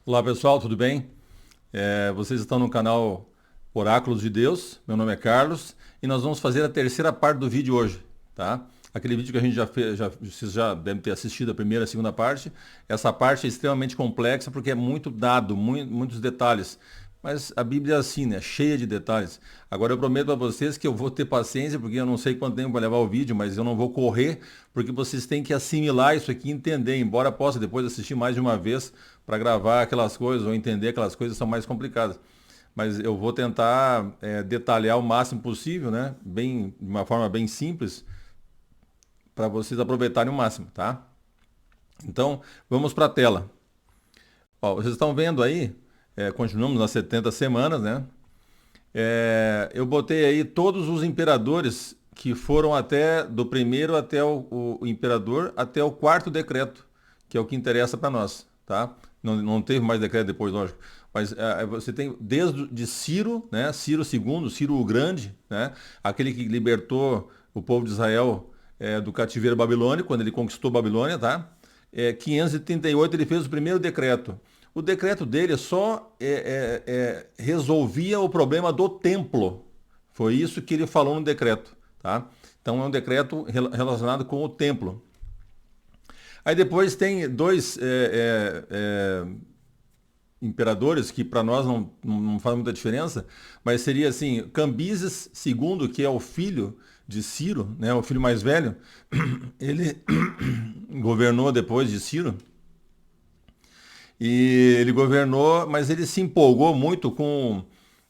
Olá pessoal, tudo bem? Vocês estão no canal Oráculos de Deus, meu nome é Carlos e nós vamos fazer a terceira parte do vídeo hoje, tá? Aquele vídeo que a gente já fez, vocês já devem ter assistido a primeira e a segunda parte. Essa parte é extremamente complexa porque é muito dado, muitos detalhes. Mas a Bíblia é assim, né? Cheia de detalhes. Agora eu prometo a vocês que eu vou ter paciência, porque eu não sei quanto tempo vai levar o vídeo, mas eu não vou correr, porque vocês têm que assimilar isso aqui e entender, embora possa depois assistir mais de uma vez para gravar aquelas coisas ou entender aquelas coisas que são mais complicadas. Mas eu vou tentar detalhar o máximo possível, né? De uma forma bem simples, para vocês aproveitarem o máximo, tá? Então, vamos para a tela. Ó, vocês estão vendo aí, continuamos nas 70 semanas, né? Eu botei aí todos os imperadores que foram até do primeiro até o imperador, até o quarto decreto, que é o que interessa para nós, tá? Não teve mais decreto depois, lógico. Mas você tem desde de Ciro, né? Ciro II, Ciro o Grande, né? Aquele que libertou o povo de Israel do cativeiro babilônico, quando ele conquistou Babilônia, tá? 538 ele fez o primeiro decreto. O decreto dele só resolvia o problema do templo. Foi isso que ele falou no decreto, tá? Então é um decreto relacionado com o templo. Aí depois tem dois imperadores que para nós não faz muita diferença, mas seria assim, Cambises II, que é o filho de Ciro, né, o filho mais velho, ele governou depois de Ciro. E ele governou, mas ele se empolgou muito com.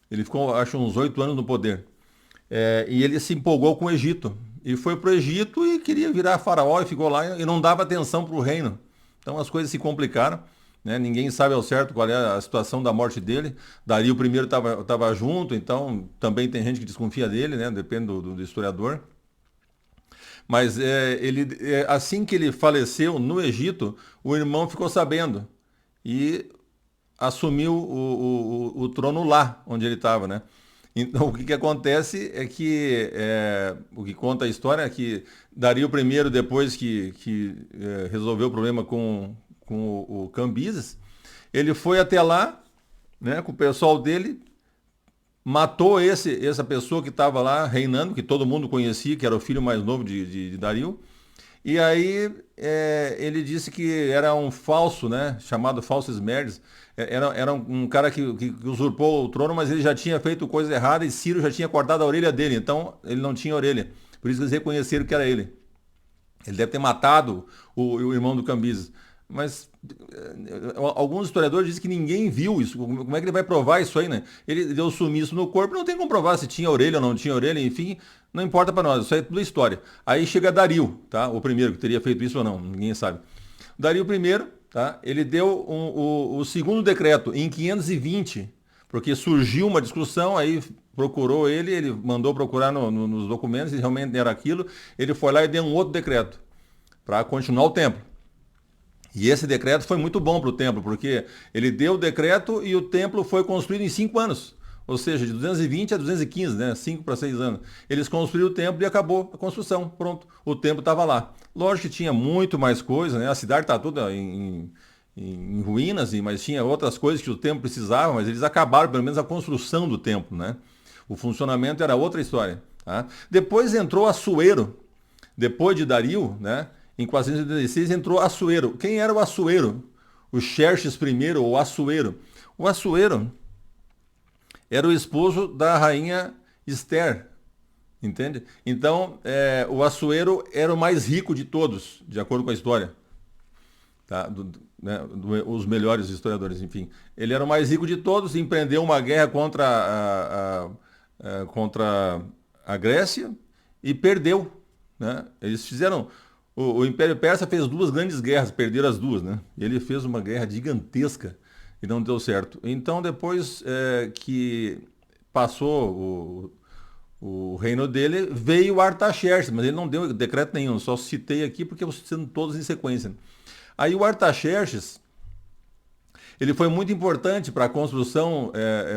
Ele ficou, acho, uns 8 anos no poder. E ele se empolgou com o Egito. E foi para o Egito e queria virar faraó e ficou lá e não dava atenção para o reino. Então as coisas se complicaram. Né? Ninguém sabe ao certo qual é a situação da morte dele. Dario I estava junto, então também tem gente que desconfia dele, né? Depende do historiador. Mas assim que ele faleceu no Egito, o irmão ficou sabendo e assumiu o trono lá, onde ele estava, né? Então, o que acontece é que, o que conta a história é que Dario I, depois que resolveu o problema com o Cambises, ele foi até lá, né, com o pessoal dele, matou essa pessoa que estava lá reinando, que todo mundo conhecia, que era o filho mais novo de Dario. E aí ele disse que era um falso, né, chamado Falso Esmerdes. Era um cara que usurpou o trono, mas ele já tinha feito coisa errada e Ciro já tinha cortado a orelha dele, então ele não tinha orelha. Por isso eles reconheceram que era ele. Ele deve ter matado o irmão do Cambises. Mas alguns historiadores dizem que ninguém viu isso. Como é que ele vai provar isso aí, né? Ele deu sumiço no corpo, não tem como provar se tinha orelha ou não tinha orelha, enfim, não importa para nós, isso aí é tudo história. Aí chega Dario, tá? O primeiro que teria feito isso ou não, ninguém sabe. Dario I, tá? Ele deu o segundo decreto em 520, porque surgiu uma discussão, aí procurou ele mandou procurar nos documentos e realmente era aquilo. Ele foi lá e deu um outro decreto para continuar o templo. E esse decreto foi muito bom para o templo, porque ele deu o decreto e o templo foi construído em 5 anos. Ou seja, de 220 a 215, né? 5 para 6 anos. Eles construíram o templo e acabou a construção. Pronto, o templo estava lá. Lógico que tinha muito mais coisa, né? A cidade está toda em ruínas, mas tinha outras coisas que o templo precisava, mas eles acabaram pelo menos a construção do templo, né? O funcionamento era outra história. Tá? Depois entrou Assuero, depois de Dario, né? Em 486 entrou Assuero. Quem era o Assuero? O Xerxes I, ou Assuero. O Assuero era o esposo da rainha Esther, entende? Então, o Assuero era o mais rico de todos, de acordo com a história. Tá? Os melhores historiadores, enfim. Ele era o mais rico de todos, empreendeu uma guerra contra a Grécia e perdeu. Né? Eles fizeram... O Império Persa fez 2 grandes guerras, perderam as 2, né? Ele fez uma guerra gigantesca e não deu certo. Então, depois que passou o reino dele, veio Artaxerxes, mas ele não deu decreto nenhum, só citei aqui porque eu estou citando todos em sequência. Aí o Artaxerxes, ele foi muito importante para a construção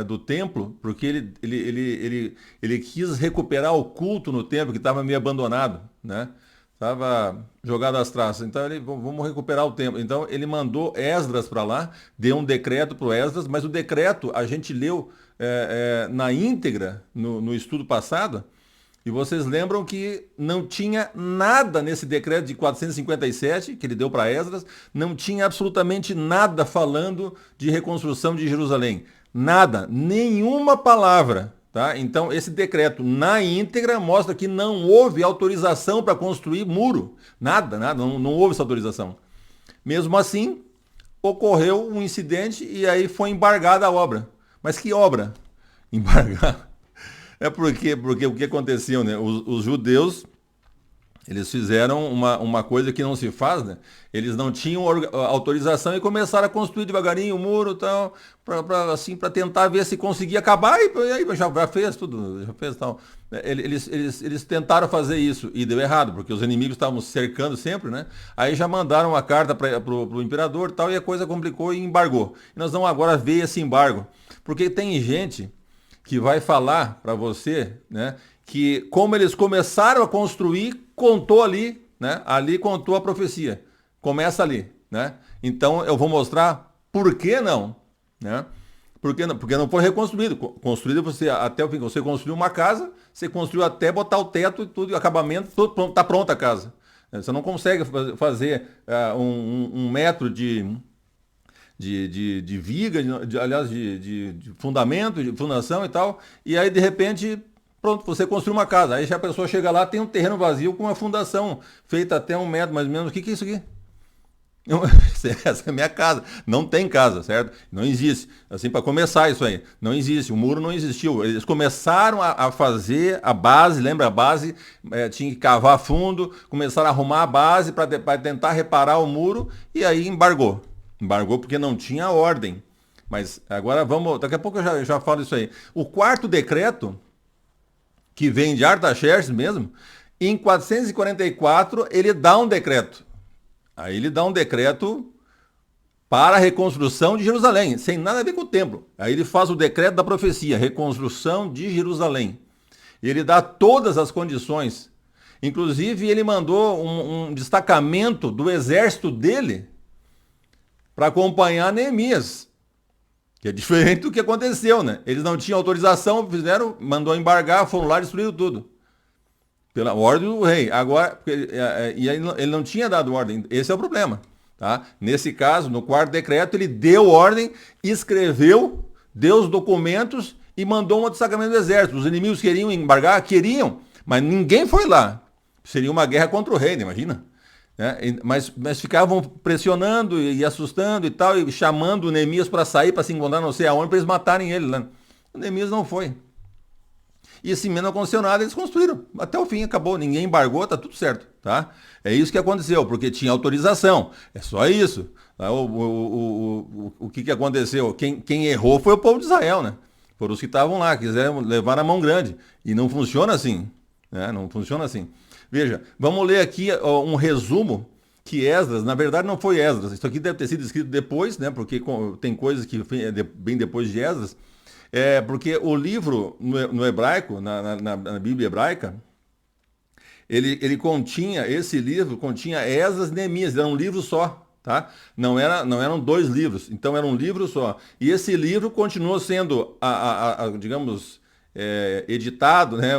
do templo, porque ele quis recuperar o culto no templo, que estava meio abandonado, né? Estava jogado às traças. Então vamos recuperar o tempo. Então ele mandou Esdras para lá, deu um decreto para o Esdras, mas o decreto a gente leu na íntegra no estudo passado. E vocês lembram que não tinha nada nesse decreto de 457 que ele deu para Esdras, não tinha absolutamente nada falando de reconstrução de Jerusalém. Nada, nenhuma palavra. Tá? Então, esse decreto na íntegra mostra que não houve autorização para construir muro. Nada, não houve essa autorização. Mesmo assim, ocorreu um incidente e aí foi embargada a obra. Mas que obra? Embargar. É porque o que aconteceu, né? Os judeus, eles fizeram uma coisa que não se faz, né? Eles não tinham autorização e começaram a construir devagarinho o muro, tal, para tentar ver se conseguia acabar e aí já fez tudo, já fez tal. Eles tentaram fazer isso e deu errado, porque os inimigos estavam cercando sempre, né? Aí já mandaram uma carta para o imperador, tal, e a coisa complicou e embargou. E nós vamos agora ver esse embargo, porque tem gente que vai falar para você, né, que como eles começaram a construir, contou ali, né? Ali contou a profecia. Começa ali, né? Então eu vou mostrar por que não, né? Porque não foi reconstruído. Construído você até o fim. Você construiu uma casa, você construiu até botar o teto e tudo, o acabamento, tudo pronto, tá pronta a casa. Você não consegue fazer um metro de viga, aliás, de fundamento, de fundação e tal, e aí de repente, pronto, você construiu uma casa. Aí já a pessoa chega lá, tem um terreno vazio com uma fundação feita até 1 metro mais ou menos. O que é isso aqui? Essa é a minha casa. Não tem casa, certo? Não existe. Assim, para começar isso aí, não existe. O muro não existiu. Eles começaram a fazer a base, lembra a base? Tinha que cavar fundo, começaram a arrumar a base para tentar reparar o muro e aí embargou. Embargou porque não tinha ordem. Mas agora vamos. Daqui a pouco eu já falo isso aí. O quarto decreto, que vem de Artaxerxes mesmo, em 444 ele dá um decreto. Aí ele dá um decreto para a reconstrução de Jerusalém, sem nada a ver com o templo. Aí ele faz o decreto da profecia, reconstrução de Jerusalém. E ele dá todas as condições. Inclusive ele mandou um destacamento do exército dele para acompanhar Neemias, que é diferente do que aconteceu, né? Eles não tinham autorização, mandou embargar, foram lá e destruíram tudo. Pela ordem do rei. Agora, e aí ele não tinha dado ordem. Esse é o problema. Tá? Nesse caso, no quarto decreto, ele deu ordem, escreveu, deu os documentos e mandou um destacamento do exército. Os inimigos queriam embargar? Queriam, mas ninguém foi lá. Seria uma guerra contra o rei, né? Imagina. Mas ficavam pressionando e assustando e tal, e chamando o Neemias para sair, para se encontrar não sei aonde, para eles matarem ele lá. O Neemias não foi. E assim, não aconteceu nada, eles construíram. Até o fim, acabou. Ninguém embargou, tá tudo certo, tá? É isso que aconteceu, porque tinha autorização. É só isso. O que aconteceu? Quem errou foi o povo de Israel, né? Foram os que estavam lá, quiseram levar na mão grande. E não funciona assim, né? Não funciona assim. Veja, vamos ler aqui um resumo que Esdras, na verdade não foi Esdras. Isso aqui deve ter sido escrito depois, né? Porque tem coisas que bem depois de Esdras. Porque o livro no hebraico, na Bíblia hebraica, esse livro continha Esdras e Neemias, era um livro só, tá? Não eram 2 livros, então era um livro só. E esse livro continuou sendo, digamos, editado, né?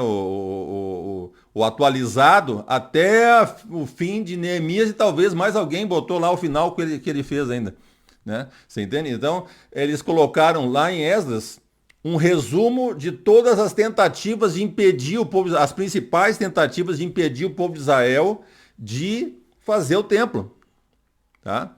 O atualizado até o fim de Neemias e talvez mais alguém botou lá o final que ele fez ainda, né? Você entende? Então, eles colocaram lá em Esdras um resumo de todas as tentativas de impedir o povo, as principais tentativas de impedir o povo de Israel de fazer o templo, tá?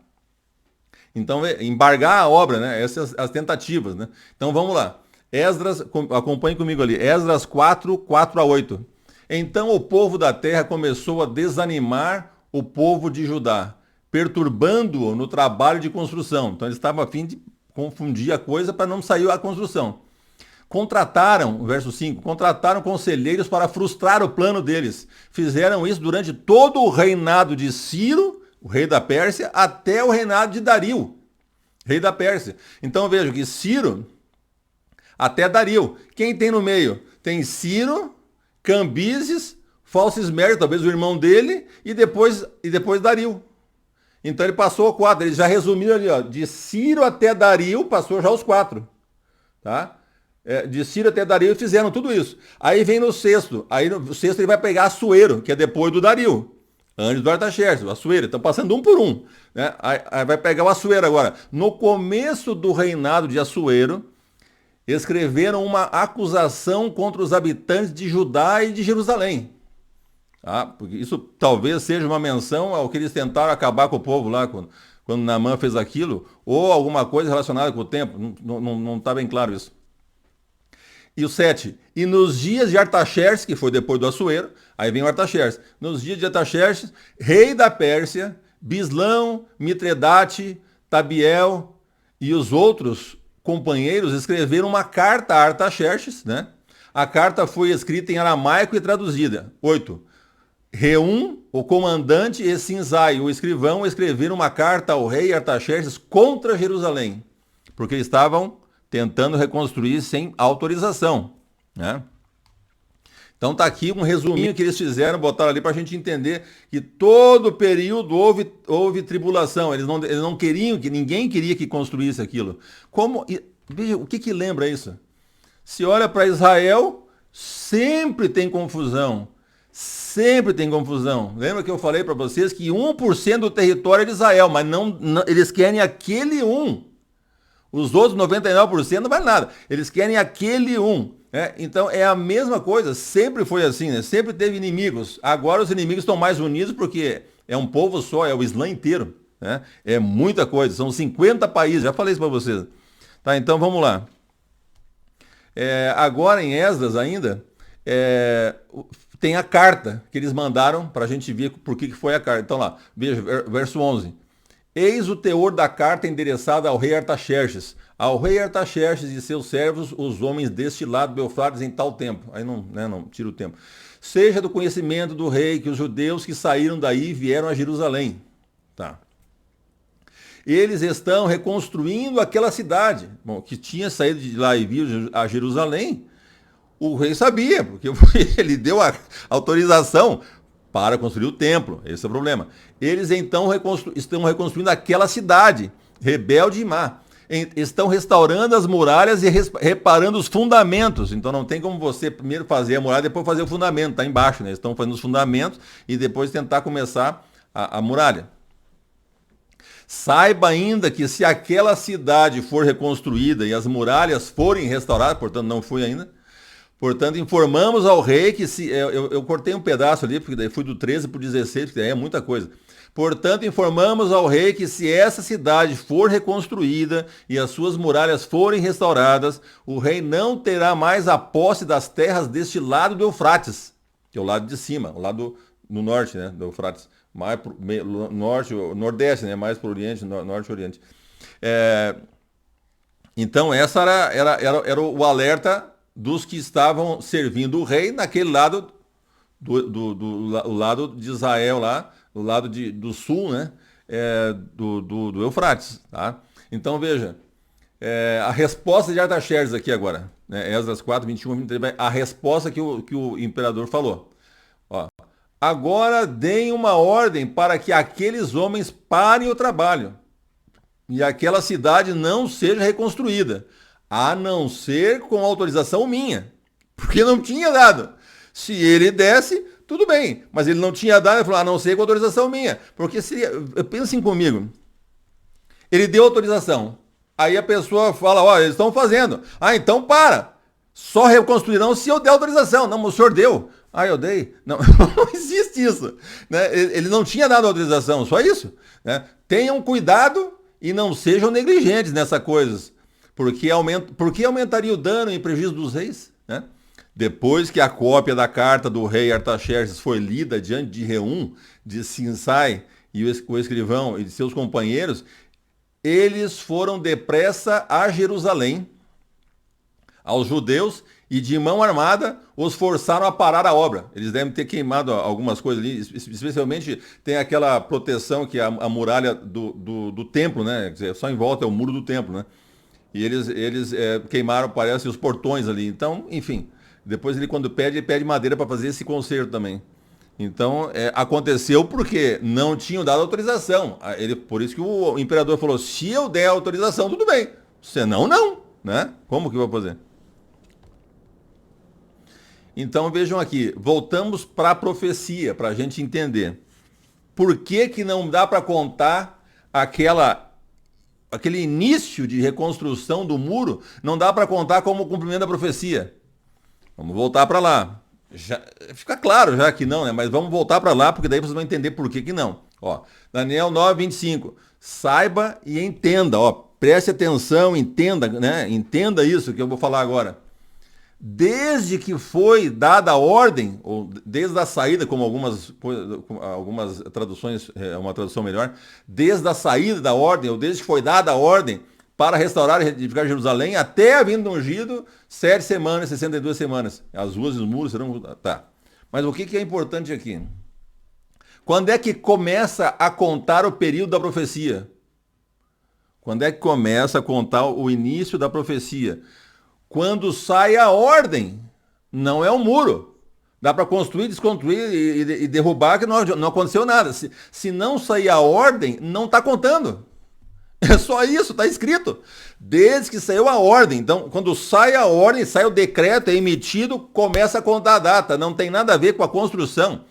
Então, embargar a obra, né? Essas as tentativas, né? Então, vamos lá. Esdras, acompanhe comigo ali. Esdras 4, 4 a 8. Então o povo da terra começou a desanimar o povo de Judá, perturbando-o no trabalho de construção. Então eles estavam a fim de confundir a coisa para não sair a construção. Contrataram, verso 5, contrataram conselheiros para frustrar o plano deles. Fizeram isso durante todo o reinado de Ciro, o rei da Pérsia, até o reinado de Dario, rei da Pérsia. Então veja que Ciro até Dario. Quem tem no meio? Tem Ciro, Cambises, falso esmérito, talvez o irmão dele, e depois Dario. Então ele passou a 4, ele já resumiu ali, ó, de Ciro até Dario, passou já os 4, tá? De Ciro até Dario fizeram tudo isso. Aí vem no sexto, aí no sexto ele vai pegar Assuero, que é depois do Dario, antes do Artaxerxes, o Assuero, estão passando um por um, né? Aí vai pegar o Assuero agora. No começo do reinado de Assuero, escreveram uma acusação contra os habitantes de Judá e de Jerusalém. Tá? Porque isso talvez seja uma menção ao que eles tentaram acabar com o povo lá, quando Naamã fez aquilo, ou alguma coisa relacionada com o templo. Não está bem claro isso. E o 7. E nos dias de Artaxerxes, que foi depois do Assuero, aí vem o Artaxerxes. Nos dias de Artaxerxes, rei da Pérsia, Bislão, Mitredate, Tabiel e os outros companheiros escreveram uma carta a Artaxerxes, né? A carta foi escrita em aramaico e traduzida. 8. Reum, o comandante, e Sinzai, o escrivão, escreveram uma carta ao rei Artaxerxes contra Jerusalém, porque eles estavam tentando reconstruir sem autorização, né? Então tá aqui um resuminho que eles fizeram, botaram ali para a gente entender que todo período houve tribulação. Eles não queriam, que ninguém queria que construísse aquilo. Veja, o que lembra isso? Se olha para Israel, sempre tem confusão. Sempre tem confusão. Lembra que eu falei para vocês que 1% do território é de Israel, mas eles querem aquele 1%. Os outros 99% não vale nada. Eles querem aquele 1%. Né? Então é a mesma coisa, sempre foi assim, né? Sempre teve inimigos. Agora os inimigos estão mais unidos porque é um povo só, é o Islã inteiro. Né? É muita coisa, são 50 países, já falei isso para vocês. Tá, então vamos lá. Agora em Esdras ainda, tem a carta que eles mandaram para a gente ver por que foi a carta. Então lá, veja, verso 11. Eis o teor da carta endereçada ao rei Artaxerxes. Ao rei Artaxerxes e seus servos, os homens deste lado do Eufrates em tal tempo. Aí não tira o tempo. Seja do conhecimento do rei que os judeus que saíram daí vieram a Jerusalém. Tá. Eles estão reconstruindo aquela cidade. Bom, que tinha saído de lá e viu a Jerusalém. O rei sabia, porque ele deu a autorização para construir o templo. Esse é o problema. Eles então estão reconstruindo aquela cidade, rebelde e má. Estão restaurando as muralhas e reparando os fundamentos. Então não tem como você primeiro fazer a muralha e depois fazer o fundamento. Está embaixo, né? Estão fazendo os fundamentos e depois tentar começar a muralha. Saiba ainda que se aquela cidade for reconstruída e as muralhas forem restauradas, portanto não foi ainda, portanto, informamos ao rei que se... Eu cortei um pedaço ali, porque daí fui do 13 para o 16, porque daí é muita coisa. Portanto, informamos ao rei que se essa cidade for reconstruída e as suas muralhas forem restauradas, o rei não terá mais a posse das terras deste lado do Eufrates, que é o lado de cima, o lado no norte, né, do Eufrates, mais pro norte, nordeste, né, mais para o oriente, norte e oriente. Então, essa era o alerta dos que estavam servindo o rei naquele lado do lado de Israel lá, do lado do sul, né, do Eufrates, tá? Então veja, a resposta de Artaxerxes aqui agora, né, Esdras 4, 21, 23, a resposta que o imperador falou. Ó, agora deem uma ordem para que aqueles homens parem o trabalho e aquela cidade não seja reconstruída, a não ser com autorização minha, porque não tinha dado. Se ele desse, tudo bem, mas ele não tinha dado, ele falou, a não ser com autorização minha, porque seria, pensem comigo, ele deu autorização, aí a pessoa fala, ó, eles estão fazendo, então para, só reconstruirão se eu der autorização, não, o senhor deu, eu dei, não, não existe isso, né? Ele não tinha dado autorização, só isso, né? Tenham cuidado e não sejam negligentes nessas coisas, porque aumentaria o dano e prejuízo dos reis, né? Depois que a cópia da carta do rei Artaxerxes foi lida diante de Reum, de Sinsai e o escrivão e de seus companheiros, eles foram depressa a Jerusalém, aos judeus, e de mão armada os forçaram a parar a obra. Eles devem ter queimado algumas coisas ali, especialmente tem aquela proteção que é a muralha do templo, né? Quer dizer, só em volta é o muro do templo, né? E eles queimaram, parece, os portões ali. Então, enfim, depois ele quando ele pede madeira para fazer esse conserto também. Então, aconteceu porque não tinham dado autorização. Por isso que o imperador falou, se eu der autorização, tudo bem. Senão, não. Né? Como que eu vou fazer? Então, vejam aqui. Voltamos para a profecia, para a gente entender. Por que que não dá para contar aquele início de reconstrução do muro? Não dá para contar como cumprimento da profecia. Vamos voltar para lá. Fica claro já que não, né? Mas vamos voltar para lá, porque daí vocês vão entender por que que não. Ó, Daniel 9:25. Saiba e entenda, ó, preste atenção, entenda, né? Entenda isso que eu vou falar agora. Desde que foi dada a ordem, ou desde a saída, como algumas traduções, uma tradução melhor, desde a saída da ordem, ou desde que foi dada a ordem para restaurar e edificar Jerusalém, até a vinda do ungido, 7 semanas, 62 semanas. As ruas e os muros serão... Tá. Mas o que é importante aqui? Quando é que começa a contar o período da profecia? Quando é que começa a contar o início da profecia? Quando sai a ordem. Não é um muro. Dá para construir, desconstruir e derrubar, que não aconteceu nada. Se não sair a ordem, não está contando. É só isso, está escrito. Desde que saiu a ordem. Então, quando sai a ordem, sai o decreto, é emitido, começa a contar a data. Não tem nada a ver com a construção.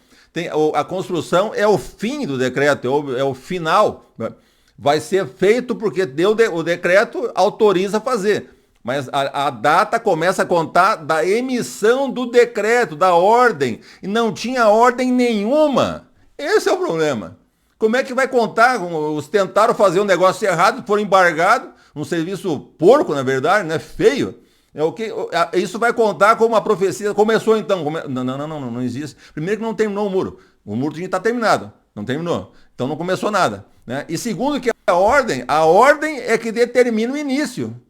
A construção é o fim do decreto, é o final. Vai ser feito porque o decreto autoriza a fazer. Mas a data começa a contar da emissão do decreto, da ordem. E não tinha ordem nenhuma. Esse é o problema. Como é que vai contar? Os tentaram fazer um negócio errado, foram embargados, um serviço porco, na verdade, né? Feio. Isso vai contar como a profecia começou então. Não existe. Primeiro que não terminou o muro. O muro tinha que estar terminado. Não terminou. Então não começou nada. Né? E segundo que a ordem é que determina o início.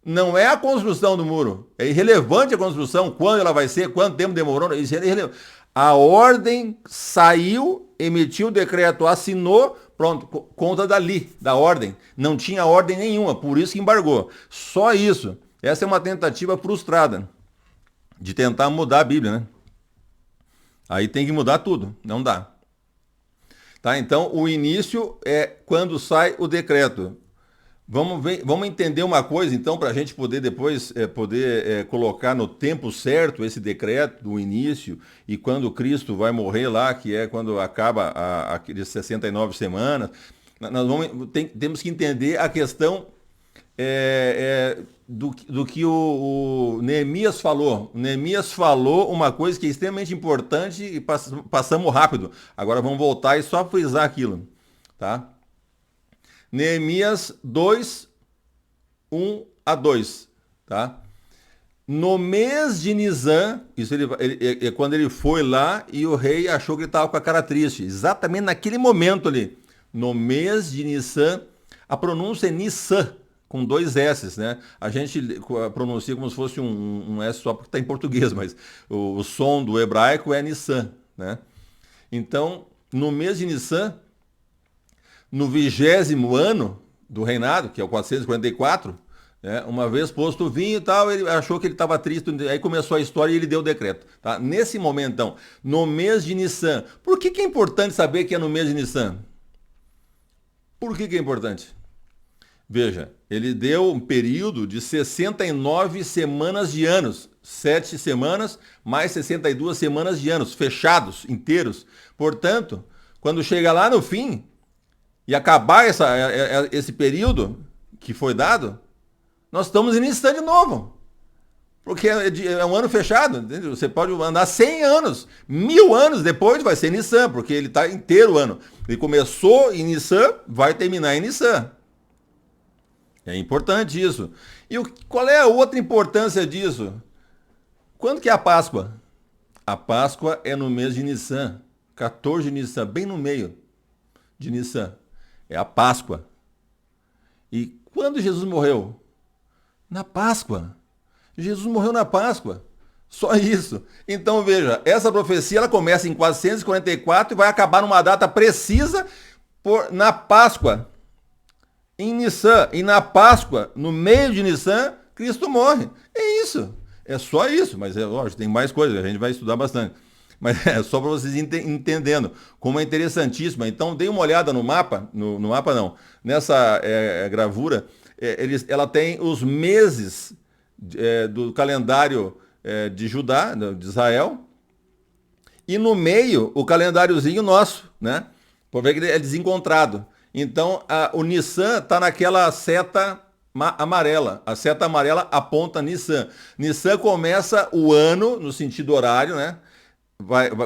Não é a construção do muro. É irrelevante a construção, quando ela vai ser, quanto tempo demorou. Isso é irrelevante. A ordem saiu, emitiu o decreto, assinou, pronto, conta dali, da ordem. Não tinha ordem nenhuma, por isso que embargou. Só isso. Essa é uma tentativa frustrada de tentar mudar a Bíblia, né? Aí tem que mudar tudo, não dá. Tá? Então, o início é quando sai o decreto. Vamos entender uma coisa, então, para a gente poder depois colocar no tempo certo esse decreto do início e quando Cristo vai morrer lá, que é quando acaba aqueles 69 semanas. Temos que entender a questão do que o Neemias falou. O Neemias falou uma coisa que é extremamente importante e passamos rápido. Agora vamos voltar e só frisar aquilo. Tá? Neemias 2, 1 a 2, tá? No mês de Nisan, isso quando ele foi lá e o rei achou que ele estava com a cara triste, exatamente naquele momento ali, no mês de Nisan, a pronúncia é Nissan, com 2 S's, né? A gente pronuncia como se fosse um S só porque está em português, mas o som do hebraico é Nissan, né? Então, no mês de Nisan, no 20º ano do reinado, que é o 444, né, uma vez posto o vinho e tal, ele achou que ele estava triste, aí começou a história e ele deu o decreto. Tá? Nesse momento, então, no mês de Nissan, por que é importante saber que é no mês de Nissan? Por que é importante? Veja, ele deu um período de 69 semanas de anos, 7 semanas mais 62 semanas de anos, fechados, inteiros. Portanto, quando chega lá no fim, e acabar esse período que foi dado, nós estamos iniciando de novo. Porque é um ano fechado, entendeu? Você pode andar 100 anos, 1000 anos depois vai ser Nissan, porque ele está inteiro o ano. Ele começou em Nissan, vai terminar em Nissan. É importante isso. E qual é a outra importância disso? Quando que é a Páscoa? A Páscoa é no mês de Nissan, 14 de Nissan, bem no meio de Nissan. É a Páscoa. E quando Jesus morreu? Na Páscoa. Jesus morreu na Páscoa. Só isso. Então veja, essa profecia ela começa em 444 e vai acabar numa data precisa na Páscoa. Em Nissan. E na Páscoa, no meio de Nissan, Cristo morre. É isso. É só isso. Mas é lógico, tem mais coisas. A gente vai estudar bastante. Mas é só para vocês entendendo como é interessantíssima. Então, dê uma olhada no mapa, no mapa não, nessa gravura, ela tem os meses do calendário de Judá, de Israel, e no meio o calendáriozinho nosso, né? Por ver que ele é desencontrado. Então, o Nissan está naquela seta amarela. A seta amarela aponta Nissan. Nissan começa o ano no sentido horário, né?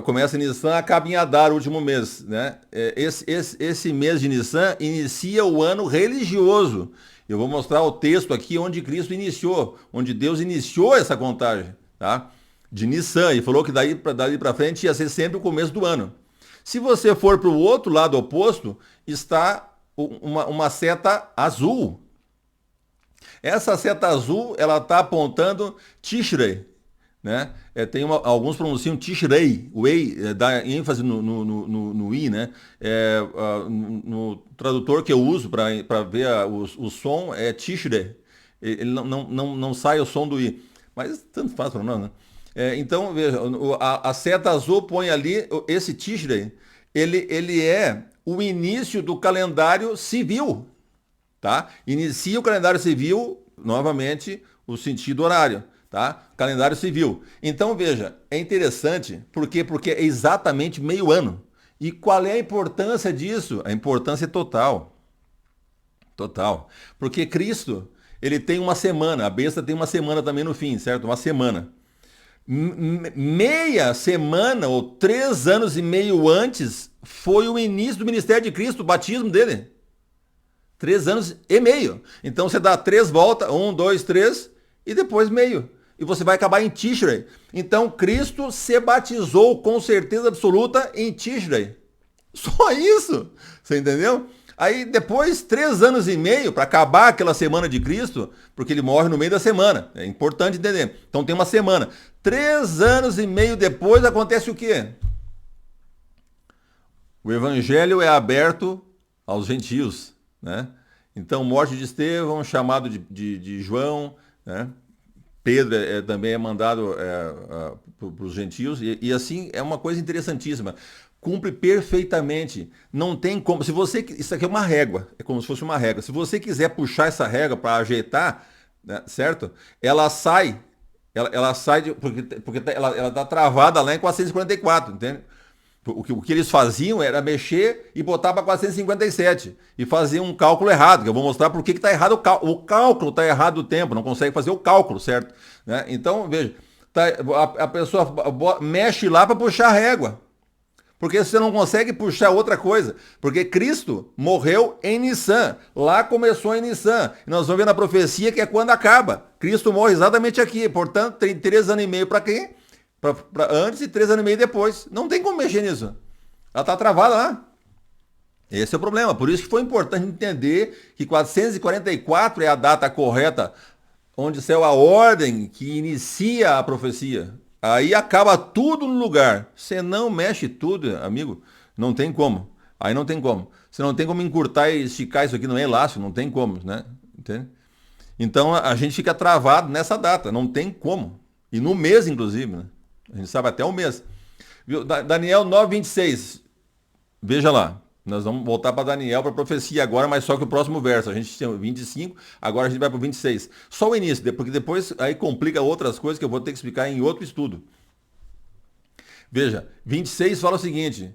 Começa em Nissan, acaba em Adar, o último mês, né? Esse mês de Nissan inicia o ano religioso. Eu vou mostrar o texto aqui onde Cristo iniciou, onde Deus iniciou essa contagem, tá? De Nissan, e falou que dali para frente ia ser sempre o começo do ano. Se você for para o outro lado oposto, está uma seta azul. Essa seta azul, ela está apontando Tishrei, né? Alguns pronunciam Tishrei, o Ei, dá ênfase no I, né? No tradutor que eu uso para ver o som é Tishrei. Ele não sai o som do I. Mas tanto faz para nós, né? Então, veja, a seta azul põe ali esse Tishrei. Ele é o início do calendário civil, tá? Inicia o calendário civil, novamente, o sentido horário, tá? Calendário civil. Então, veja, é interessante, por quê? Porque é exatamente meio ano. E qual é a importância disso? A importância é total. Total. Porque Cristo, ele tem uma semana, a besta tem uma semana também no fim, certo? Uma semana. Meia semana ou 3 anos e meio antes foi o início do ministério de Cristo, o batismo dele. 3 anos e meio. Então você dá 3 voltas, 1, 2, 3 e depois meio. E você vai acabar em Tishrei. Então Cristo se batizou com certeza absoluta em Tishrei. Só isso. Você entendeu? Aí depois, 3 anos e meio, para acabar aquela semana de Cristo, porque ele morre no meio da semana. É importante entender. Então tem uma semana. 3 anos e meio depois acontece o quê? O evangelho é aberto aos gentios, né? Então, morte de Estevão, chamado de João, né? Pedro também é mandado para os gentios, e assim é uma coisa interessantíssima. Cumpre perfeitamente. Não tem como. Se você, isso aqui é uma régua, é como se fosse uma régua. Se você quiser puxar essa régua para ajeitar, né, certo? Ela sai, porque ela está travada lá em 444, entende? O que eles faziam era mexer e botar para 457 e fazer um cálculo errado, que eu vou mostrar por que está errado o cálculo está errado do tempo, não consegue fazer o cálculo, certo? Né? Então, veja, a pessoa mexe lá para puxar a régua, porque você não consegue puxar outra coisa, porque Cristo morreu em Nissan, lá começou em Nissan, e nós vamos ver na profecia que é quando acaba. Cristo morre exatamente aqui, portanto, tem 3 anos e meio para quem? Antes e 3 anos e meio depois. Não tem como mexer nisso. Ela está travada lá. Esse é o problema. Por isso que foi importante entender que 444 é a data correta, onde saiu a ordem que inicia a profecia. Aí acaba tudo no lugar. Você não mexe tudo, amigo. Não tem como. Aí não tem como. Você não tem como encurtar e esticar isso aqui no elástico. Não tem como, né? Entende? Então a gente fica travado nessa data. Não tem como. E no mês, inclusive, né? A gente sabe até o mês. Daniel 9:26. Veja lá. Nós vamos voltar para Daniel, para a profecia agora, mas só que o próximo verso. A gente tem 25, agora a gente vai para o 26. Só o início, porque depois aí complica outras coisas que eu vou ter que explicar em outro estudo. Veja, 26 fala o seguinte: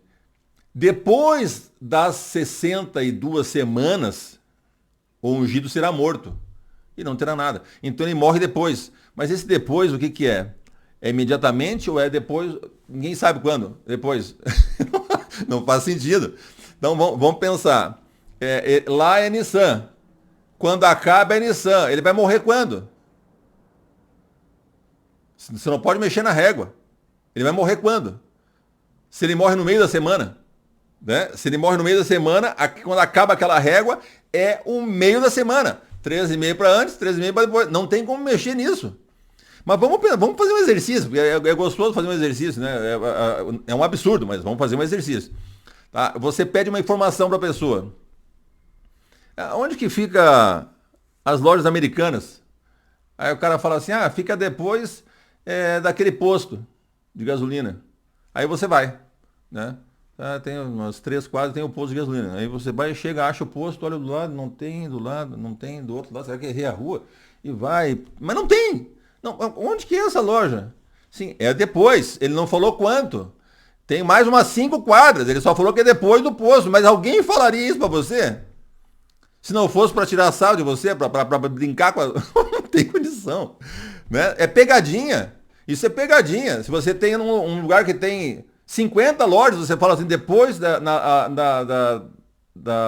depois das 62 semanas, o ungido será morto e não terá nada. Então ele morre depois. Mas esse depois, o que que é? É imediatamente ou é depois? Ninguém sabe quando. Depois. Não faz sentido. Então vamos pensar. Lá é Nissan. Quando acaba é Nissan. Ele vai morrer quando? Você não pode mexer na régua. Ele vai morrer quando? Se ele morre no meio da semana. Né? Se ele morre no meio da semana, quando acaba aquela régua, é o meio da semana. 13,5 para antes, 13,5 para depois. Não tem como mexer nisso. Mas vamos fazer um exercício, porque é gostoso fazer um exercício, né? É um absurdo, mas vamos fazer um exercício. Tá? Você pede uma informação para a pessoa. Onde que fica as lojas americanas? Aí o cara fala assim, fica depois daquele posto de gasolina. Aí você vai, né? Tem umas 3 quadras, tem o posto de gasolina. Aí você vai, chega, acha o posto, olha do lado, não tem, do lado, não tem, do outro lado, será que errei a rua? E vai, mas não tem! Não, onde que é essa loja? Sim, é depois, ele não falou quanto. Tem mais umas 5 quadras, ele só falou que é depois do posto, mas alguém falaria isso pra você? Se não fosse para tirar sarro de você, para brincar com a... Não tem condição. Né? É pegadinha. Isso é pegadinha. Se você tem um lugar que tem 50 lojas, você fala assim, depois da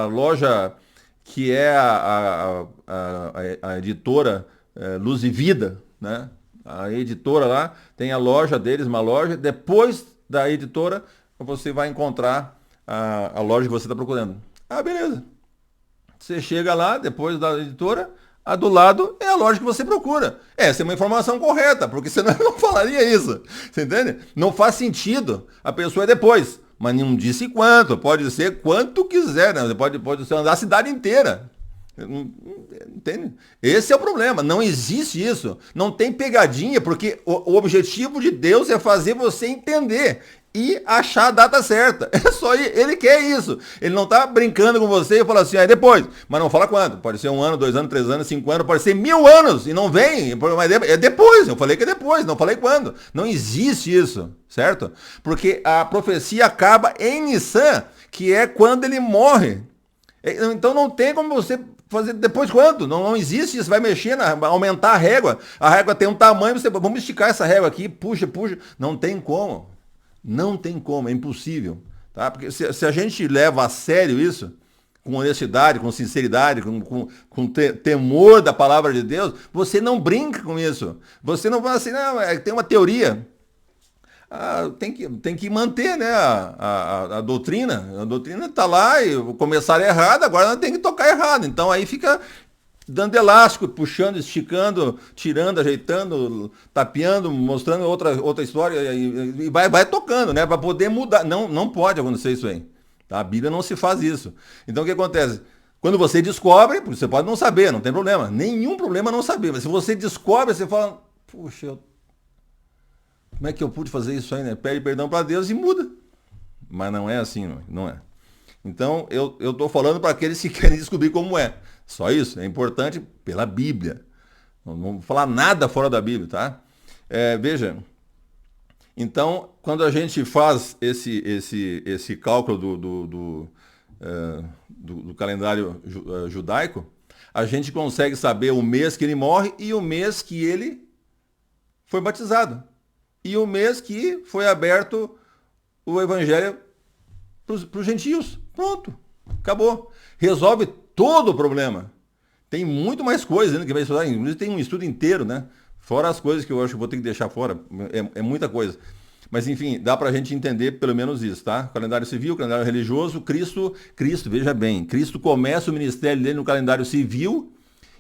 loja que é a editora Luz e Vida, né? A editora lá tem a loja deles, uma loja. Depois da editora, você vai encontrar a loja que você está procurando. Ah, beleza. Você chega lá, depois da editora, a do lado é a loja que você procura. Essa é uma informação correta, porque senão eu não falaria isso. Você entende? Não faz sentido. A pessoa é depois. Mas não disse quanto. Pode ser quanto quiser, né? Pode ser andar a cidade inteira. Entende? Esse é o problema. Não existe isso. Não tem pegadinha, porque o objetivo de Deus é fazer você entender e achar a data certa. É só ele quer isso. Ele não tá brincando com você e fala assim, depois. Mas não fala quanto. Pode ser 1 ano, 2 anos, 3 anos, 5 anos, pode ser 1000 anos e não vem. Mas é depois. Eu falei que é depois, não falei quando. Não existe isso, certo? Porque a profecia acaba em Nissan, que é quando ele morre. Então não tem como você fazer depois quanto? Não existe isso. Vai mexer, aumentar a régua. A régua tem um tamanho, vamos esticar essa régua aqui, puxa. Não tem como. Não tem como, é impossível. Tá? Porque se a gente leva a sério isso, com honestidade, com sinceridade, com temor da palavra de Deus, você não brinca com isso. Você não vai assim, não, tem uma teoria. Tem que manter, né, a doutrina. A doutrina está lá e começaram errado, agora tem que tocar errado. Então aí fica dando elástico, puxando, esticando, tirando, ajeitando, tapeando, mostrando outra história e vai tocando, né? Para poder mudar. Não pode acontecer isso aí. Tá? A Bíblia não se faz isso. Então o que acontece? Quando você descobre, você pode não saber, não tem problema. Nenhum problema não saber. Mas se você descobre, você fala, puxa, como é que eu pude fazer isso aí, né? Pede perdão para Deus e muda. Mas não é assim, não é. Então eu estou falando para aqueles que querem descobrir como é. Só isso, é importante pela Bíblia. Não vou falar nada fora da Bíblia, tá? Veja, então, quando a gente faz esse cálculo do calendário judaico, a gente consegue saber o mês que ele morre e o mês que ele foi batizado. E o mês que foi aberto o evangelho para os gentios. Pronto, acabou. Resolve todo o problema. Tem muito mais coisas ainda que vai estudar. Inclusive tem um estudo inteiro, né? Fora as coisas que eu acho que vou ter que deixar fora. É muita coisa. Mas enfim, dá pra gente entender pelo menos isso, tá? Calendário civil, calendário religioso, Cristo, veja bem, Cristo começa o ministério dele no calendário civil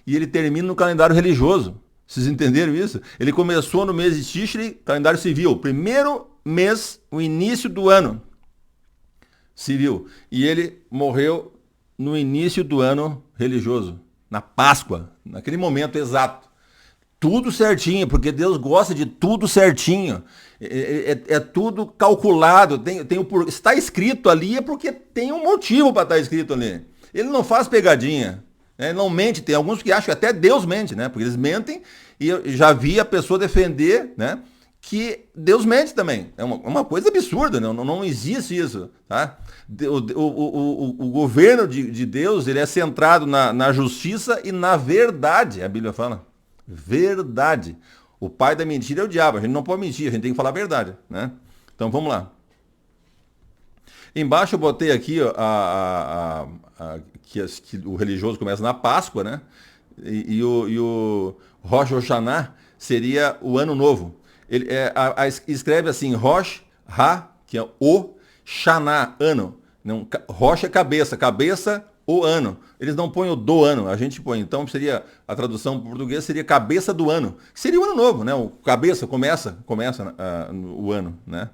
e ele termina no calendário religioso. Vocês entenderam isso? Ele começou no mês de Tishri, calendário civil, primeiro mês, o início do ano civil. E ele morreu no início do ano religioso, na Páscoa, naquele momento exato. Tudo certinho, porque Deus gosta de tudo certinho. É tudo calculado. Está escrito ali é porque tem um motivo para estar escrito ali. Ele não faz pegadinha. Ele não mente. Tem alguns que acham que até Deus mente, né? Porque eles mentem e eu já vi a pessoa defender, né? Que Deus mente também. É uma coisa absurda, não existe isso, tá? O governo de Deus, ele é centrado na justiça e na verdade, a Bíblia fala. Verdade. O pai da mentira é o diabo, a gente não pode mentir, a gente tem que falar a verdade, né? Então vamos lá. Embaixo eu botei aqui que o religioso começa na Páscoa, né? E o Rosh Hashanah seria o ano novo. Ele escreve assim, Rosh Ha, que é o Shana, ano. Não, Rosh é cabeça, o ano. Eles não põem o do ano, a gente põe. Então seria, a tradução para o português seria cabeça do ano. Que seria o ano novo, né? O cabeça, começa o ano, né?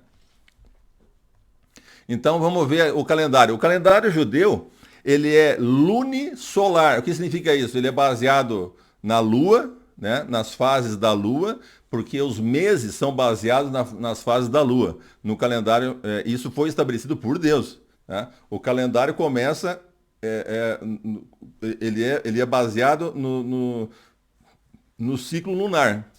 Então vamos ver o calendário. O calendário judeu, ele é lunisolar. O que significa isso? Ele é baseado na lua, né, nas fases da lua, porque os meses são baseados nas fases da lua. No calendário, isso foi estabelecido por Deus. Né? O calendário começa, ele é baseado no ciclo lunar.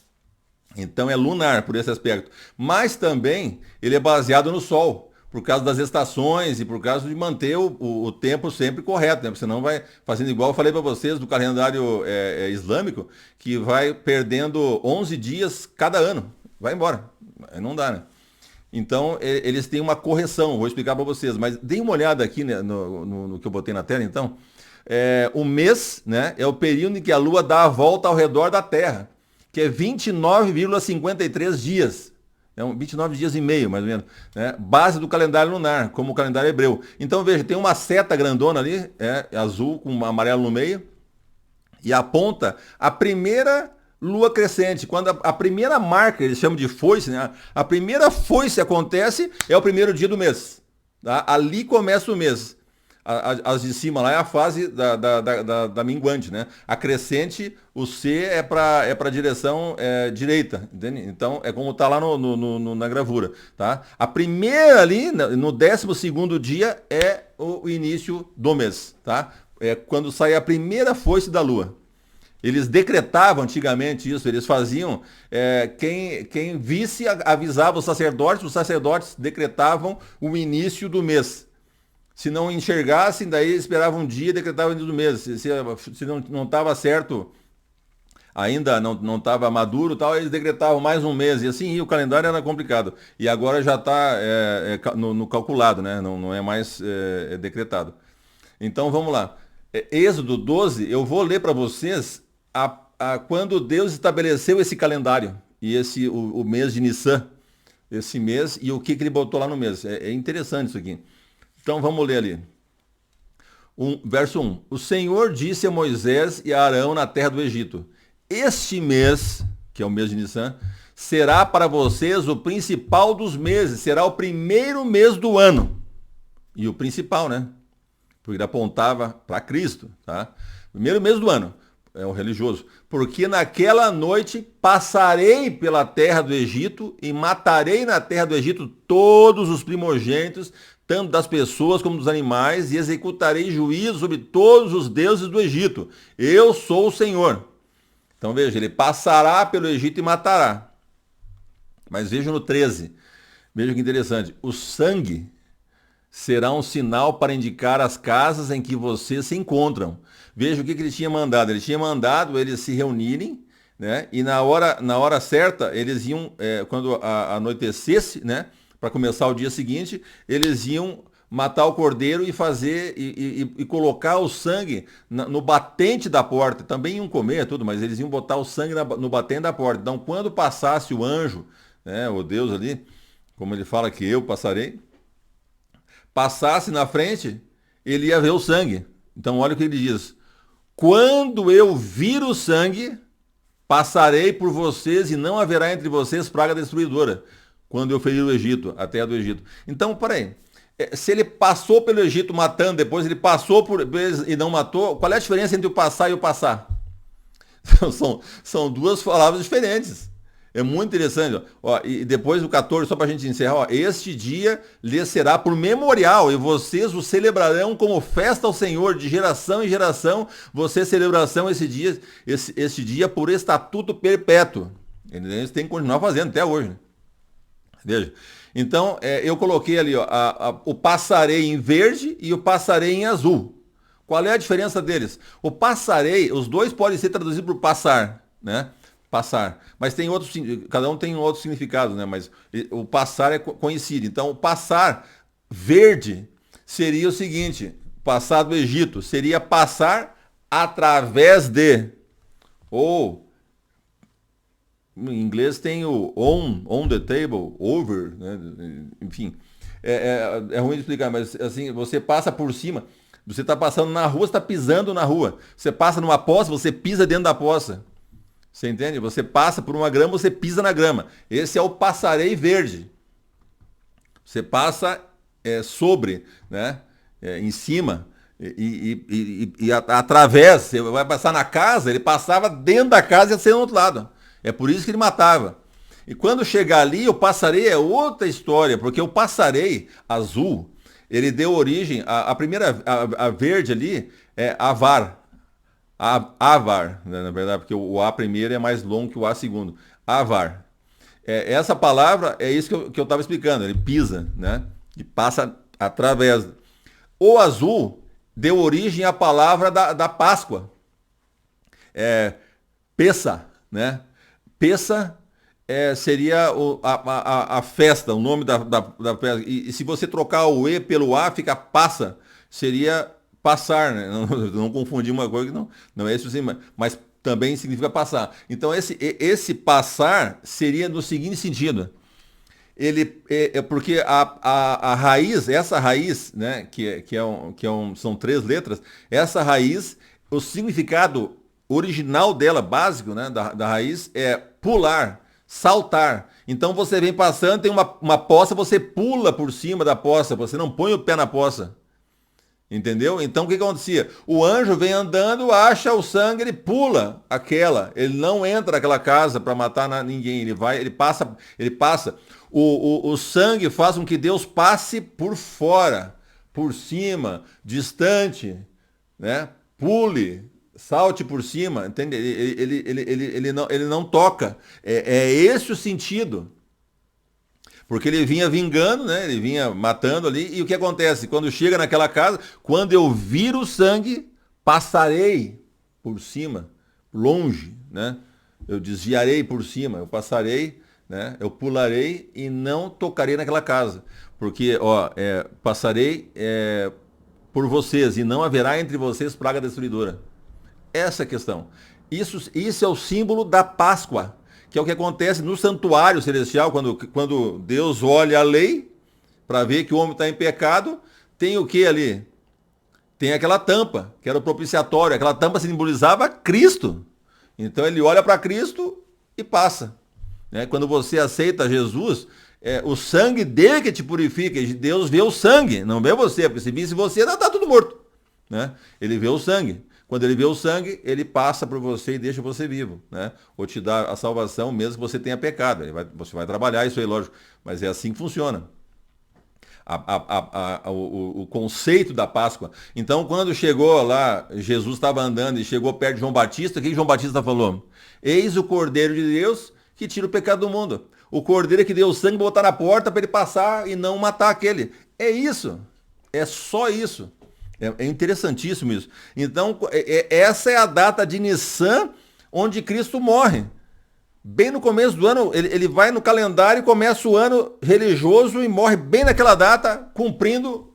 Então é lunar por esse aspecto. Mas também ele é baseado no Sol, por causa das estações e por causa de manter o tempo sempre correto, né? Porque senão vai fazendo igual eu falei para vocês do calendário islâmico, que vai perdendo 11 dias cada ano. Vai embora. Aí não dá, né? Então eles têm uma correção, vou explicar para vocês. Mas deem uma olhada aqui, né, no que eu botei na tela, então. O mês, né, é o período em que a Lua dá a volta ao redor da Terra, que é 29,53 dias. 29 dias e meio, mais ou menos. Né? Base do calendário lunar, como o calendário hebreu. Então, veja, tem uma seta grandona ali, azul com amarelo no meio, e aponta a primeira lua crescente. Quando a primeira marca, eles chamam de foice, né? A primeira foice acontece, é o primeiro dia do mês. Tá? Ali começa o mês. As de cima lá é a fase da minguante, né? A crescente, o C é para a direção direita, entende? Então é como está lá na gravura, tá? A primeira ali, no 12º dia, é o início do mês, tá? É quando sai a primeira foice da lua. Eles decretavam antigamente isso, eles faziam, quem visse avisava os sacerdotes decretavam o início do mês. Se não enxergassem, daí esperavam um dia e decretavam o início do mês. Se não estava certo, ainda não estava maduro, tal, eles decretavam mais um mês. E assim, o calendário era complicado. E agora já está no calculado, né? Não é mais decretado. Então vamos lá. Êxodo 12, eu vou ler para vocês quando Deus estabeleceu esse calendário. E o mês de Nissan. Esse mês e o que ele botou lá no mês. É interessante isso aqui. Então vamos ler ali. Verso 1. O Senhor disse a Moisés e a Arão na terra do Egito: Este mês, que é o mês de Nissan, será para vocês o principal dos meses, será o primeiro mês do ano. E o principal, né? Porque ele apontava para Cristo, tá? Primeiro mês do ano, é o religioso. Porque naquela noite passarei pela terra do Egito e matarei na terra do Egito todos os primogênitos, tanto das pessoas como dos animais, e executarei juízo sobre todos os deuses do Egito. Eu sou o Senhor. Então veja, ele passará pelo Egito e matará. Mas veja no 13. Veja que interessante. O sangue será um sinal para indicar as casas em que vocês se encontram. Veja o que ele tinha mandado. Ele tinha mandado eles se reunirem, né? E na hora certa, eles iam, quando anoitecesse, né? Para começar o dia seguinte, eles iam matar o cordeiro e fazer e colocar o sangue no batente da porta. Também iam comer tudo, mas eles iam botar o sangue no batente da porta. Então, quando passasse o anjo, né, o Deus ali, como ele fala que eu passarei, passasse na frente, ele ia ver o sangue. Então, olha o que ele diz: quando eu vir o sangue, passarei por vocês e não haverá entre vocês praga destruidora. Quando eu ferir o Egito, a terra do Egito. Então, peraí. Se ele passou pelo Egito matando, depois ele passou por e não matou, qual é a diferença entre o passar e o passar? São duas palavras diferentes. É muito interessante. Ó, e depois o 14, só para a gente encerrar, ó, este dia lhes será por memorial, e vocês o celebrarão como festa ao Senhor, de geração em geração, vocês celebrarão esse dia por estatuto perpétuo. Eles têm que continuar fazendo até hoje, né? Veja. Então, eu coloquei ali, ó, o passarei em verde e o passarei em azul. Qual é a diferença deles? O passarei, os dois podem ser traduzidos por passar, né? Passar. Mas tem outros, cada um tem um outro significado, né? Mas o passar é conhecido. Então, o passar verde seria o seguinte: passar do Egito seria passar através de, ou em inglês tem o on the table, over, né? Enfim, é ruim de explicar, mas assim, você passa por cima, você está passando na rua, você está pisando na rua. Você passa numa poça, você pisa dentro da poça. Você entende? Você passa por uma grama, você pisa na grama. Esse é o passarei verde. Você passa sobre, né? Em cima. Através, você vai passar na casa, ele passava dentro da casa e ia ser do outro lado. É por isso que ele matava. E quando chegar ali, o passarei é outra história, porque o passarei azul, ele deu origem, a primeira, a verde ali, é Avar. Avar, né, na verdade, porque o A primeiro é mais longo que o A segundo. Avar. Essa palavra é isso que eu estava explicando, ele pisa, né? E passa através. O azul deu origem à palavra da Páscoa. Pessa, né? Pessa seria a festa, o nome da festa. E se você trocar o E pelo A, fica passa. Seria passar, né? Não confundir uma coisa que não é isso, sim, mas também significa passar. Então, esse passar seria no seguinte sentido. Ele porque a raiz, essa raiz, né, são 3 letras, essa raiz, o significado original dela, básico, né, da raiz, é pular, saltar. Então você vem passando, tem uma poça, você pula por cima da poça, você não põe o pé na poça. Entendeu? Então o que acontecia? O anjo vem andando, acha o sangue, ele pula ele não entra naquela casa para matar ninguém, ele passa. O sangue faz com que Deus passe por fora, por cima, distante, né? Pule, salte por cima, entende? Ele não toca. É esse o sentido. Porque ele vinha vingando, né? Ele vinha matando ali. E o que acontece? Quando chega naquela casa, quando eu vir o sangue, passarei por cima, longe, né? Eu desviarei por cima, eu passarei, né? Eu pularei e não tocarei naquela casa. Porque, passarei por vocês e não haverá entre vocês praga destruidora. Essa é a questão. Isso é o símbolo da Páscoa, que é o que acontece no santuário celestial, quando Deus olha a lei para ver que o homem está em pecado, tem o que ali? Tem aquela tampa, que era o propiciatório. Aquela tampa simbolizava Cristo. Então ele olha para Cristo e passa. Né? Quando você aceita Jesus, o sangue dele que te purifica. Deus vê o sangue, não vê você, porque se visse você, está tudo morto. Né? Ele vê o sangue. Quando ele vê o sangue, ele passa por você e deixa você vivo, né? Ou te dá a salvação mesmo que você tenha pecado. Você vai trabalhar isso aí, lógico, mas é assim que funciona. O conceito da Páscoa. Então, quando chegou lá, Jesus estava andando e chegou perto de João Batista, o que João Batista falou? Eis o Cordeiro de Deus que tira o pecado do mundo. O Cordeiro que deu o sangue botar na porta para ele passar e não matar aquele. É isso. É só isso. É interessantíssimo isso. Então, essa é a data de Nissan, onde Cristo morre. Bem no começo do ano, ele vai no calendário e começa o ano religioso e morre bem naquela data, cumprindo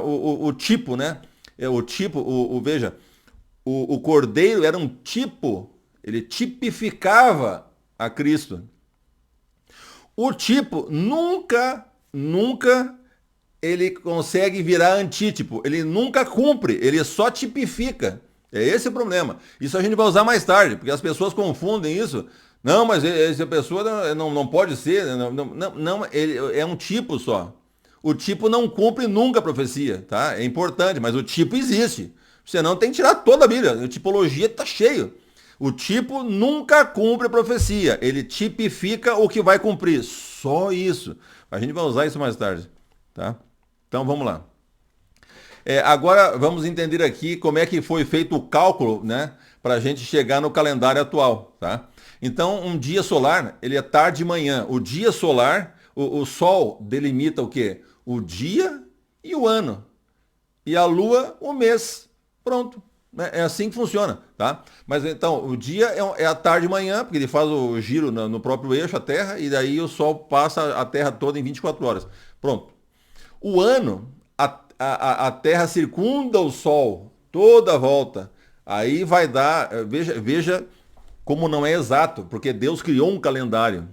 o tipo, né? Veja, o cordeiro era um tipo, ele tipificava a Cristo. O tipo nunca ele consegue virar antítipo, ele nunca cumpre, ele só tipifica. É esse o problema. Isso a gente vai usar mais tarde, porque as pessoas confundem isso. Não, mas essa pessoa não pode ser, não, ele é um tipo só. O tipo não cumpre nunca a profecia, tá? É importante, mas o tipo existe. Você não tem que tirar toda a Bíblia, a tipologia está cheio. O tipo nunca cumpre a profecia, ele tipifica o que vai cumprir, só isso. A gente vai usar isso mais tarde, tá? Então vamos lá. Agora vamos entender aqui como é que foi feito o cálculo, né, para a gente chegar no calendário atual, tá? Então um dia solar, ele é tarde e manhã. O dia solar, o sol delimita o quê? O dia e o ano. E a lua, o mês. Pronto. É assim que funciona, tá? Mas então, o dia é a tarde e manhã, porque ele faz o giro no próprio eixo, a Terra, e daí o Sol passa a Terra toda em 24 horas. Pronto. O ano, a Terra circunda o Sol toda a volta. Aí vai dar, veja como não é exato, porque Deus criou um calendário.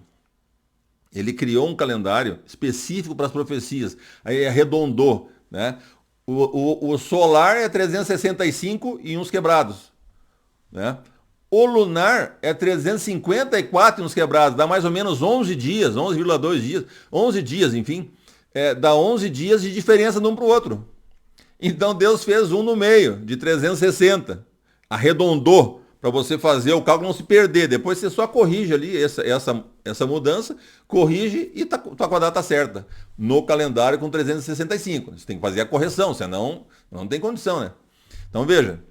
Ele criou um calendário específico para as profecias. Aí arredondou, né? O solar é 365 e uns quebrados, né? O lunar é 354 e uns quebrados, dá mais ou menos 11 dias, 11,2 dias, 11 dias, enfim. Dá 11 dias de diferença de um para o outro. Então Deus fez um no meio, de 360. Arredondou, para você fazer o cálculo não se perder. Depois você só corrige ali essa mudança, corrige e tua quadrada está certa. No calendário com 365. Você tem que fazer a correção, senão não tem condição, né? Então veja.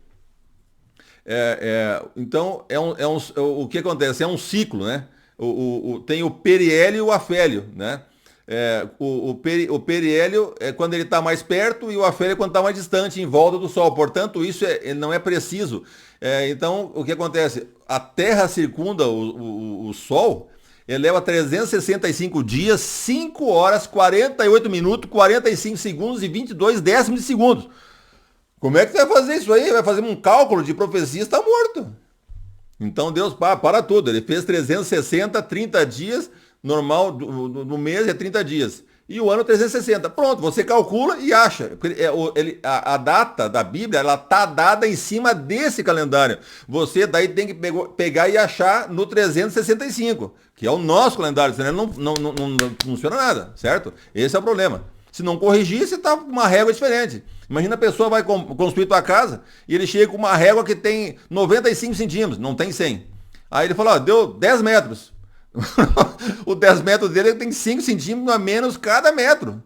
Então o que acontece? É um ciclo, né? Tem o periélio e o afélio, né? O periélio é quando ele está mais perto e o afélio é quando está mais distante, em volta do Sol. Portanto, isso não é preciso. Então, o que acontece? A Terra circunda o Sol, ele leva 365 dias, 5 horas, 48 minutos, 45 segundos e 22 décimos de segundos. Como é que você vai fazer isso aí? Vai fazer um cálculo de profecia, está morto. Então Deus para tudo. Ele fez 360, 30 dias, normal do mês é 30 dias. E o ano 360. Pronto, você calcula e acha. A data da Bíblia, ela está dada em cima desse calendário. Você daí tem que pegar e achar no 365, que é o nosso calendário, senão não funciona nada, certo? Esse é o problema. Se não corrigir, você está com uma régua diferente. Imagina a pessoa vai construir tua casa e ele chega com uma régua que tem 95 centímetros, não tem 100. Aí ele fala, deu 10 metros. O 10 metros dele tem 5 centímetros a menos cada metro.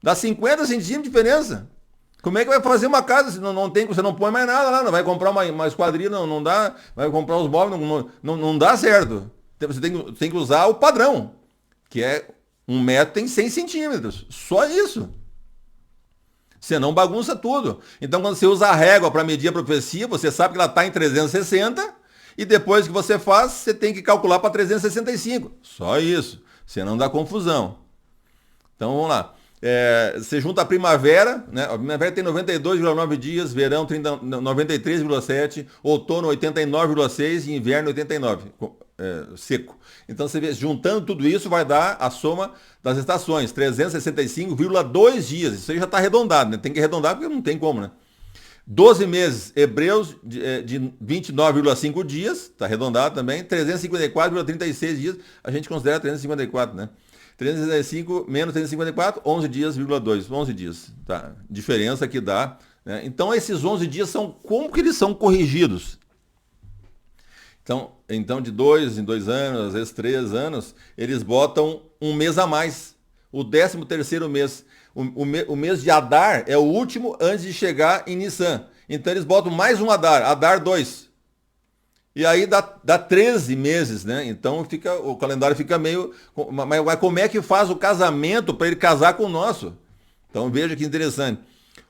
Dá 50 centímetros de diferença. Como é que vai fazer uma casa se não tem, você não põe mais nada lá, não vai comprar uma esquadrilha, não dá, vai comprar os móveis, não dá certo. Você tem que usar o padrão, que é 1 metro tem 100 centímetros. Só isso. Você não bagunça tudo. Então, quando você usa a régua para medir a profecia, você sabe que ela está em 360 e depois que você faz, você tem que calcular para 365. Só isso. Você não dá confusão. Então, vamos lá. Você junta a primavera, né? A primavera tem 92,9 dias, verão 93,7, outono 89,6 e inverno 89, seco. Então você vê, juntando tudo isso vai dar a soma das estações, 365,2 dias. Isso aí já está arredondado, né? Tem que arredondar porque não tem como, né? 12 meses, hebreus de 29,5 dias, está arredondado também, 354,36 dias, a gente considera 354, né? 365 menos 354, 11 dias,2, 11 dias, tá? Diferença que dá, né? Então esses 11 dias como que eles são corrigidos? Então de 2 em 2 anos, às vezes 3 anos, eles botam um mês a mais, o 13º mês. O mês de Adar é o último antes de chegar em Nissan. Então eles botam mais um Adar, Adar 2. E aí dá 13 meses, né? Então o calendário fica meio... Mas como é que faz o casamento para ele casar com o nosso? Então veja que interessante.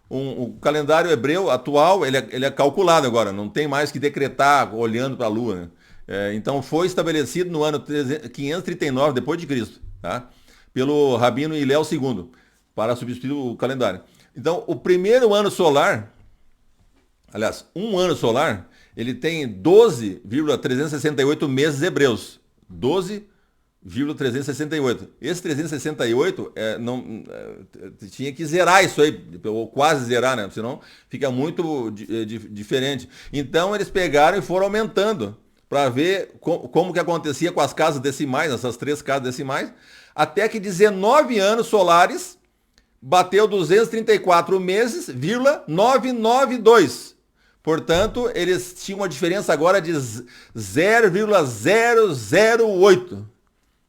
O calendário hebreu atual, ele é calculado agora, não tem mais que decretar olhando para a lua, né? Então foi estabelecido no ano 539 depois de Cristo, tá? Pelo Rabino Hillel II, para substituir o calendário. Então o primeiro ano solar, aliás, um ano solar, ele tem 12,368 meses hebreus. 12,368. Esse 368 tinha que zerar isso aí, ou quase zerar, né? Senão fica muito diferente. Então eles pegaram e foram aumentando para ver como que acontecia com as casas decimais, essas 3 casas decimais, até que 19 anos solares bateu 234 meses, 992. Portanto, eles tinham uma diferença agora de 0,008.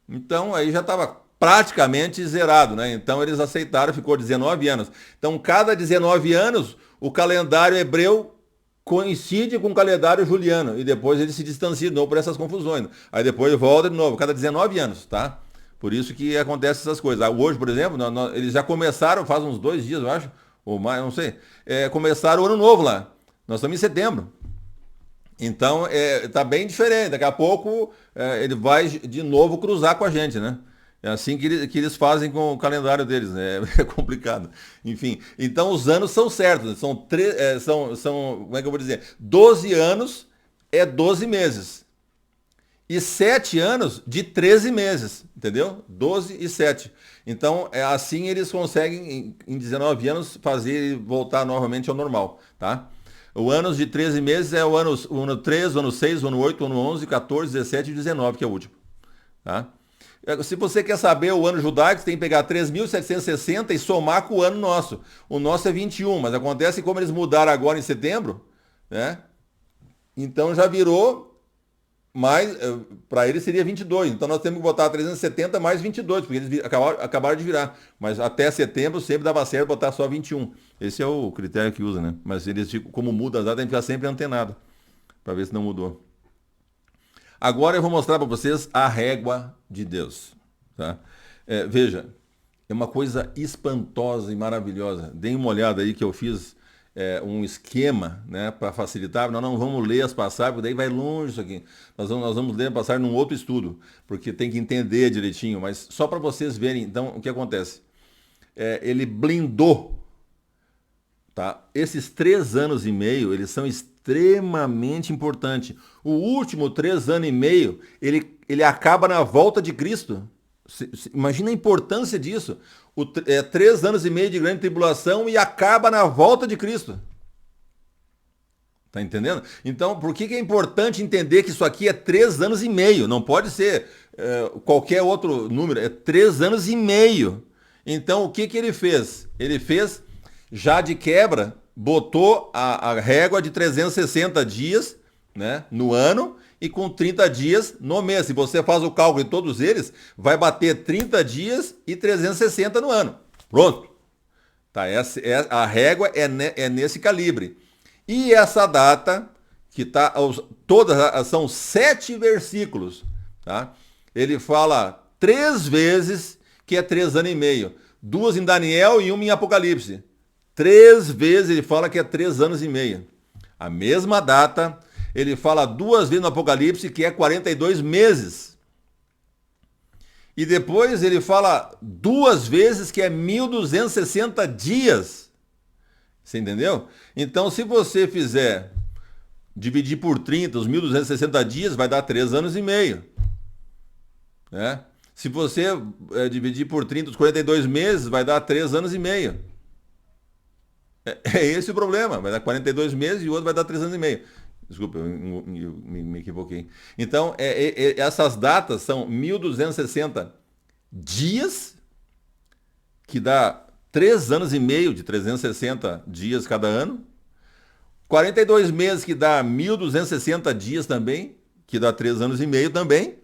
Então, aí já estava praticamente zerado, né? Então, eles aceitaram, ficou 19 anos. Então, cada 19 anos, o calendário hebreu coincide com o calendário juliano. E depois ele se distancia de novo por essas confusões. Aí depois volta de novo, cada 19 anos, tá? Por isso que acontecem essas coisas. Hoje, por exemplo, eles já começaram, faz uns 2 dias, eu acho, ou mais, não sei, começaram o ano novo lá. Nós estamos em setembro. Então, está bem diferente. Daqui a pouco ele vai de novo cruzar com a gente, né? É assim que eles fazem com o calendário deles, né? É complicado. Enfim, então os anos são certos. São, como é que eu vou dizer? 12 anos é 12 meses. E 7 anos de 13 meses, entendeu? 12 e 7. Então, assim eles conseguem, em 19 anos, fazer voltar novamente ao normal, tá? O ano de 13 meses é o ano 3, o ano 6, o ano 8, o ano 11, 14, 17 e 19, que é o último, tá? Se você quer saber o ano judaico, você tem que pegar 3.760 e somar com o ano nosso. O nosso é 21, mas acontece que como eles mudaram agora em setembro, né? Então já virou mais, para eles seria 22. Então nós temos que botar 370 mais 22, porque eles acabaram de virar. Mas até setembro sempre dava certo botar só 21. Esse é o critério que usa, né? Mas eles, como muda as datas, tem que ficar sempre antenado, para ver se não mudou. Agora eu vou mostrar para vocês a régua de Deus. Tá? Veja, é uma coisa espantosa e maravilhosa. Deem uma olhada aí que eu fiz um esquema, né, para facilitar. Nós não vamos ler as passagens, porque daí vai longe isso aqui. Nós vamos ler a passagem num outro estudo, porque tem que entender direitinho. Mas só para vocês verem, então, o que acontece. Ele blindou. Tá? Esses 3 anos e meio, eles são extremamente importantes. O último 3 anos e meio, ele acaba na volta de Cristo. Imagina a importância disso. 3 anos e meio de grande tribulação e acaba na volta de Cristo. Tá entendendo? Então, por que é importante entender que isso aqui é 3 anos e meio? Não pode ser qualquer outro número. É 3 anos e meio. Então, o que ele fez? Ele fez, já de quebra, botou a régua de 360 dias, né, no ano e com 30 dias no mês. Se você faz o cálculo de todos eles, vai bater 30 dias e 360 no ano. Pronto. Tá, a régua é nesse calibre. E essa data, que tá, todas são 7 versículos, tá? Ele fala 3 vezes que é 3 anos e meio. 2 em Daniel e 1 em Apocalipse. 3 vezes ele fala que é 3 anos e meio. A mesma data, ele fala 2 vezes no Apocalipse que é 42 meses. E depois ele fala 2 vezes que é 1.260 dias. Você entendeu? Então, se você fizer, dividir por 30, os 1.260 dias, vai dar 3 anos e meio. Né? Se você dividir por 30, os 42 meses, vai dar 3 anos e meio. É esse o problema. Vai dar 42 meses e o outro vai dar 3 anos e meio. Desculpa, eu me equivoquei. Então, essas datas são 1.260 dias, que dá 3 anos e meio de 360 dias cada ano. 42 meses, que dá 1.260 dias também, que dá 3 anos e meio também.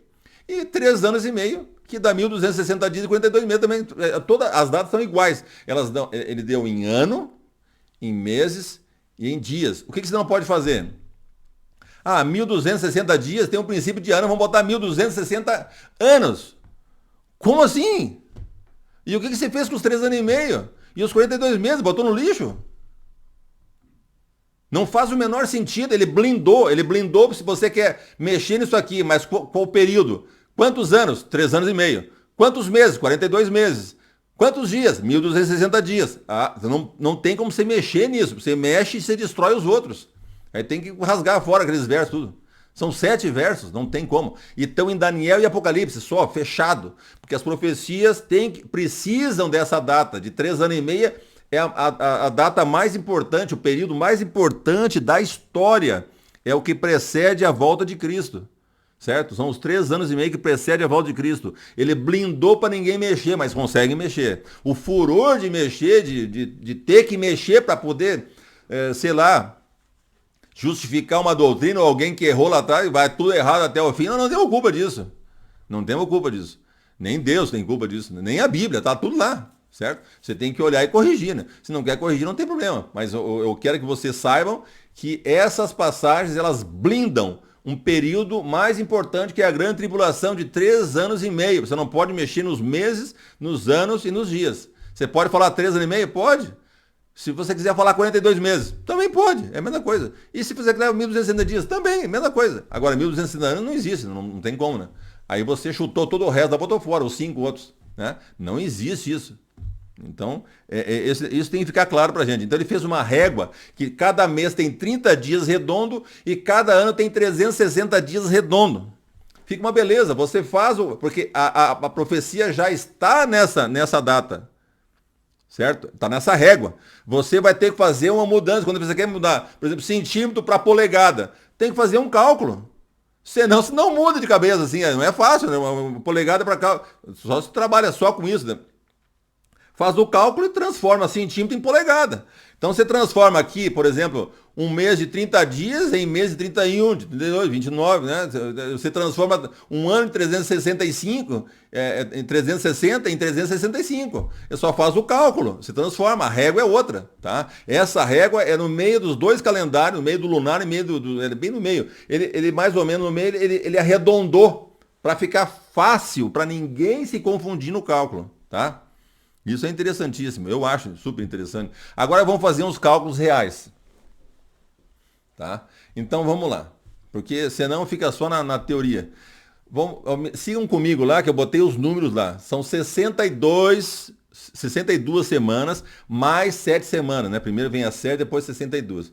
E 3 anos e meio, que dá 1.260 dias e 42 meses também. Todas as datas são iguais. Ele deu em ano, em meses e em dias. O que você não pode fazer? 1.260 dias tem um princípio de ano, vamos botar 1.260 anos. Como assim? E o que você fez com os 3 anos e meio? E os 42 meses? Botou no lixo? Não faz o menor sentido. Ele blindou se você quer mexer nisso aqui, mas qual o período? Quantos anos? 3 anos e meio. Quantos meses? 42 meses. Quantos dias? 1.260 dias. Não tem como você mexer nisso. Você mexe e você destrói os outros. Aí tem que rasgar fora aqueles versos tudo. São 7 versos, não tem como. E estão em Daniel e Apocalipse, só, fechado. Porque as profecias precisam dessa data, de 3 anos e meio, é a data mais importante, o período mais importante da história. É o que precede a volta de Cristo. Certo? São os 3 anos e meio que precedem a volta de Cristo. Ele blindou para ninguém mexer, mas consegue mexer. O furor de mexer, de ter que mexer para poder, sei lá, justificar uma doutrina ou alguém que errou lá atrás e vai tudo errado até o fim. Não temos culpa disso. Não temos culpa disso. Nem Deus tem culpa disso. Nem a Bíblia, tá tudo lá. Certo? Você tem que olhar e corrigir, né? Se não quer corrigir, não tem problema. Mas eu quero que vocês saibam que essas passagens, elas blindam um período mais importante, que é a grande tribulação de 3 anos e meio. Você não pode mexer nos meses, nos anos e nos dias. Você pode falar 3 anos e meio? Pode. Se você quiser falar 42 meses, também pode, é a mesma coisa. E se você quiser 1.260 dias, também é a mesma coisa. Agora, 1.260 anos não existe, não tem como, né? Aí você chutou todo o resto, botou fora, os 5 outros, né? Não existe isso. Então, isso tem que ficar claro pra gente. Então, ele fez uma régua que cada mês tem 30 dias redondo e cada ano tem 360 dias redondo. Fica uma beleza, você faz, porque a profecia já está nessa data. Certo? Está nessa régua. Você vai ter que fazer uma mudança. Quando você quer mudar, por exemplo, centímetro para polegada, tem que fazer um cálculo. Senão você não muda de cabeça assim, não é fácil, né? Uma polegada para cá, só se trabalha só com isso, né? Faz o cálculo e transforma centímetro em polegada. Então você transforma aqui, por exemplo, um mês de 30 dias em mês de 31, de 32, 29, né? Você transforma um ano de 365 em 360 em 365. Você só faz o cálculo, você transforma, a régua é outra, tá? Essa régua é no meio dos dois calendários, no meio do lunar e meio bem no meio. Ele mais ou menos no meio, ele arredondou para ficar fácil, para ninguém se confundir no cálculo, tá? Isso é interessantíssimo, eu acho super interessante. Agora vamos fazer uns cálculos reais. Tá? Então vamos lá, porque senão fica só na teoria. Sigam comigo lá, que eu botei os números lá. São 62 semanas, mais 7 semanas, né? Primeiro vem a 7, depois 62.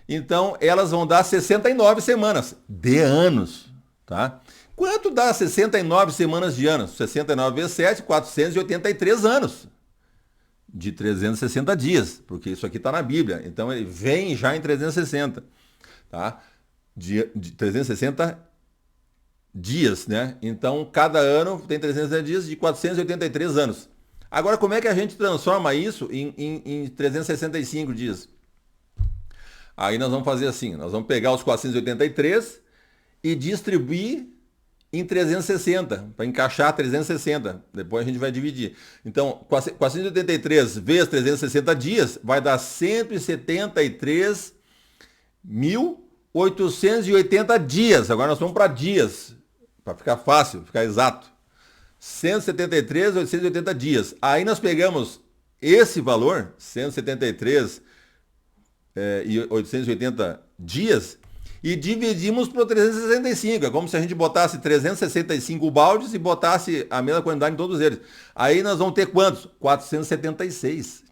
Então elas vão dar 69 semanas de anos, tá? Quanto dá 69 semanas de anos? 69 vezes 7, 483 anos. De 360 dias, porque isso aqui está na Bíblia. Então ele vem já em 360. Tá? De 360 dias, né? Então cada ano tem 360 dias de 483 anos. Agora, como é que a gente transforma isso em 365 dias? Aí nós vamos fazer assim, nós vamos pegar os 483 e distribuir em 360, para encaixar 360. Depois a gente vai dividir. Então, 483 vezes 360 dias vai dar 173.880 dias. Agora nós vamos para dias, para ficar fácil, ficar exato. 173.880 dias. Aí nós pegamos esse valor, 173 e 880 dias, e dividimos por 365. É como se a gente botasse 365 baldes e botasse a mesma quantidade em todos eles. Aí nós vamos ter quantos? 476.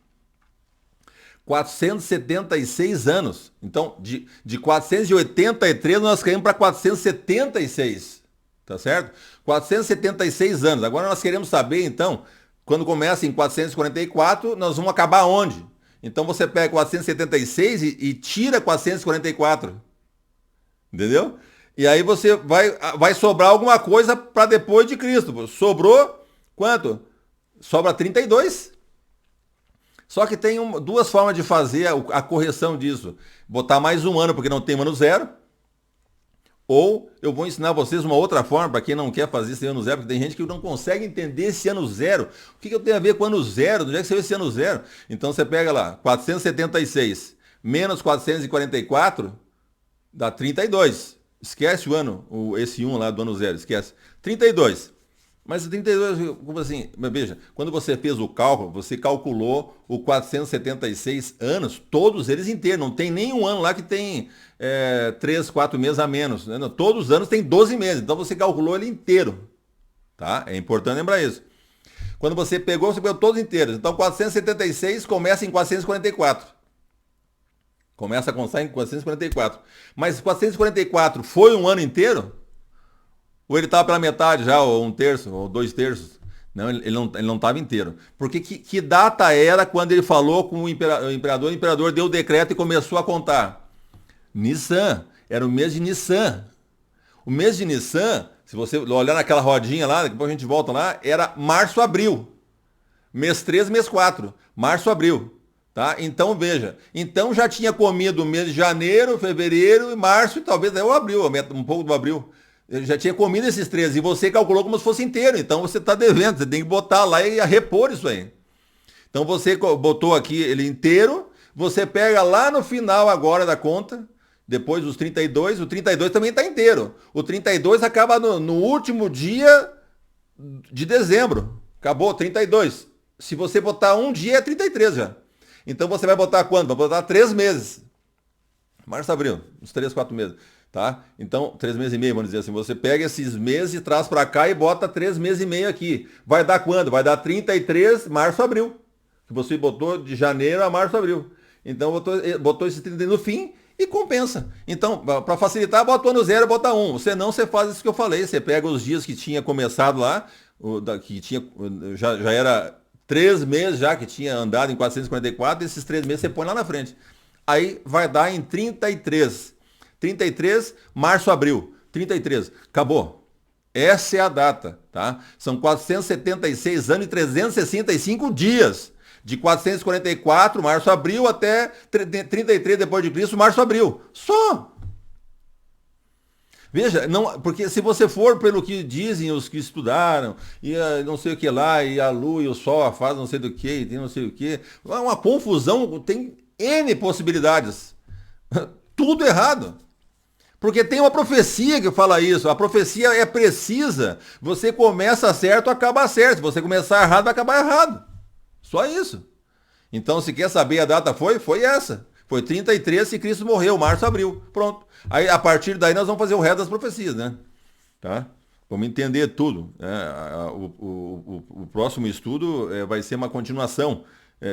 476 anos. Então, de 483 nós caímos para 476. Tá certo? 476 anos. Agora nós queremos saber, então, quando começa em 444, nós vamos acabar onde? Então você pega 476 e tira 444. Entendeu? E aí você vai sobrar alguma coisa para depois de Cristo. Sobrou quanto? Sobra 32. Só que tem duas formas de fazer a correção disso. Botar mais um ano, porque não tem ano zero. Ou eu vou ensinar vocês uma outra forma, para quem não quer fazer esse ano zero, porque tem gente que não consegue entender esse ano zero. O que eu tenho a ver com ano zero? Onde é que você vê esse ano zero? Então você pega lá, 476 menos 444, dá 32. Esquece o ano, esse 1 lá do ano zero, esquece. 32. Mas 32, como assim? Veja, quando você fez o cálculo, você calculou o 476 anos, todos eles inteiros. Não tem nenhum ano lá que tem 3, 4 meses a menos. Né? Não, todos os anos tem 12 meses. Então você calculou ele inteiro. Tá? É importante lembrar isso. Quando você pegou todos inteiros. Então 476 começa em 444. Começa a constar em 444. Mas 444 foi um ano inteiro? Ou ele estava pela metade já, ou um terço, ou 2/3? Não, ele não estava inteiro. Porque que data era quando ele falou com o imperador deu o decreto e começou a contar? Nissan. Era o mês de Nissan. O mês de Nissan, se você olhar naquela rodinha lá, depois a gente volta lá, era março, abril. Mês 3, mês 4. Março, abril. Tá? Então veja, então já tinha comido o mês de janeiro, fevereiro e março, e talvez até o abril, um pouco do abril. Ele já tinha comido esses 13 e você calculou como se fosse inteiro. Então você está devendo, você tem que botar lá e repor isso aí. Então você botou aqui ele inteiro, você pega lá no final agora da conta, depois dos 32, o 32 também está inteiro. O 32 acaba no último dia de dezembro. Acabou, 32. Se você botar um dia é 33 já. Então você vai botar quanto? Vai botar 3 meses. Março, abril, uns 3, 4 meses. Tá? Então, 3 meses e meio, vamos dizer assim. Você pega esses meses e traz para cá e bota 3 meses e meio aqui. Vai dar quando? Vai dar 33, março, abril. Que você botou de janeiro a março, abril. Então, botou esse 33 no fim e compensa. Então, para facilitar, bota o ano zero, bota 1. Senão, você faz isso que eu falei. Você pega os dias que tinha começado lá, que tinha, já era 3 meses já que tinha andado em 444, esses 3 meses você põe lá na frente. Aí vai dar em 33. 33, março, abril. 33. Acabou. Essa é a data, tá? São 476 anos e 365 dias. De 444, março, abril, até 33 depois de Cristo, março, abril. Só. Veja, não, porque se você for pelo que dizem os que estudaram, e não sei o que lá, e a lua e o sol, a fase não sei do que, e tem não sei o que, é uma confusão, tem N possibilidades. Tudo errado. Porque tem uma profecia que fala isso. A profecia é precisa. Você começa certo, acaba certo. Se você começar errado, vai acabar errado. Só isso. Então, se quer saber a data foi essa. Foi 33 e Cristo morreu, março, abril. Pronto. Aí, a partir daí, nós vamos fazer o resto das profecias, né? Tá? Vamos entender tudo. O próximo estudo vai ser uma continuação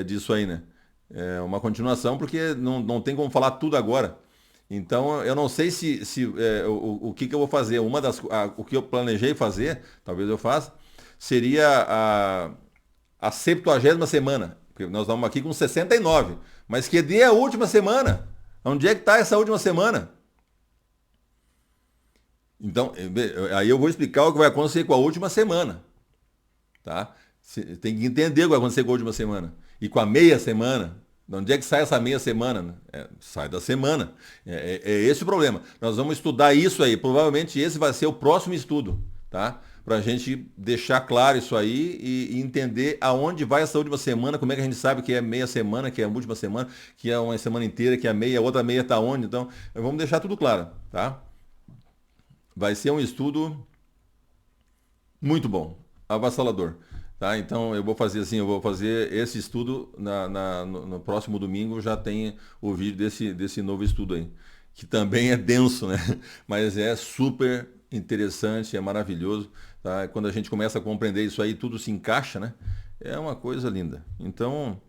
disso aí, né? É uma continuação porque não tem como falar tudo agora. Então, eu não sei o que eu vou fazer. O que eu planejei fazer, talvez eu faça, seria a 70ª semana. Porque nós estamos aqui com 69. Mas que dia é a última semana? Onde é que está essa última semana? Então, aí eu vou explicar o que vai acontecer com a última semana. Tá? Tem que entender o que vai acontecer com a última semana. E com a meia semana. De onde é que sai essa meia semana? Né? Sai da semana. É esse o problema. Nós vamos estudar isso aí. Provavelmente esse vai ser o próximo estudo. Tá? Para a gente deixar claro isso aí e entender aonde vai essa última semana, como é que a gente sabe que é meia semana, que é a última semana, que é uma semana inteira, que é a meia, a outra meia está onde. Então, vamos deixar tudo claro. Tá? Vai ser um estudo muito bom, avassalador. Tá? Então eu vou fazer assim, eu vou fazer esse estudo no próximo domingo, já tem o vídeo desse novo estudo aí, que também é denso, né? Mas é super interessante, é maravilhoso. Tá? Quando a gente começa a compreender isso aí, tudo se encaixa, né? É uma coisa linda. Então,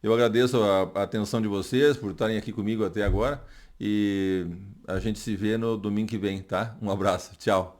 eu agradeço a atenção de vocês por estarem aqui comigo até agora e a gente se vê no domingo que vem, tá? Um abraço, tchau.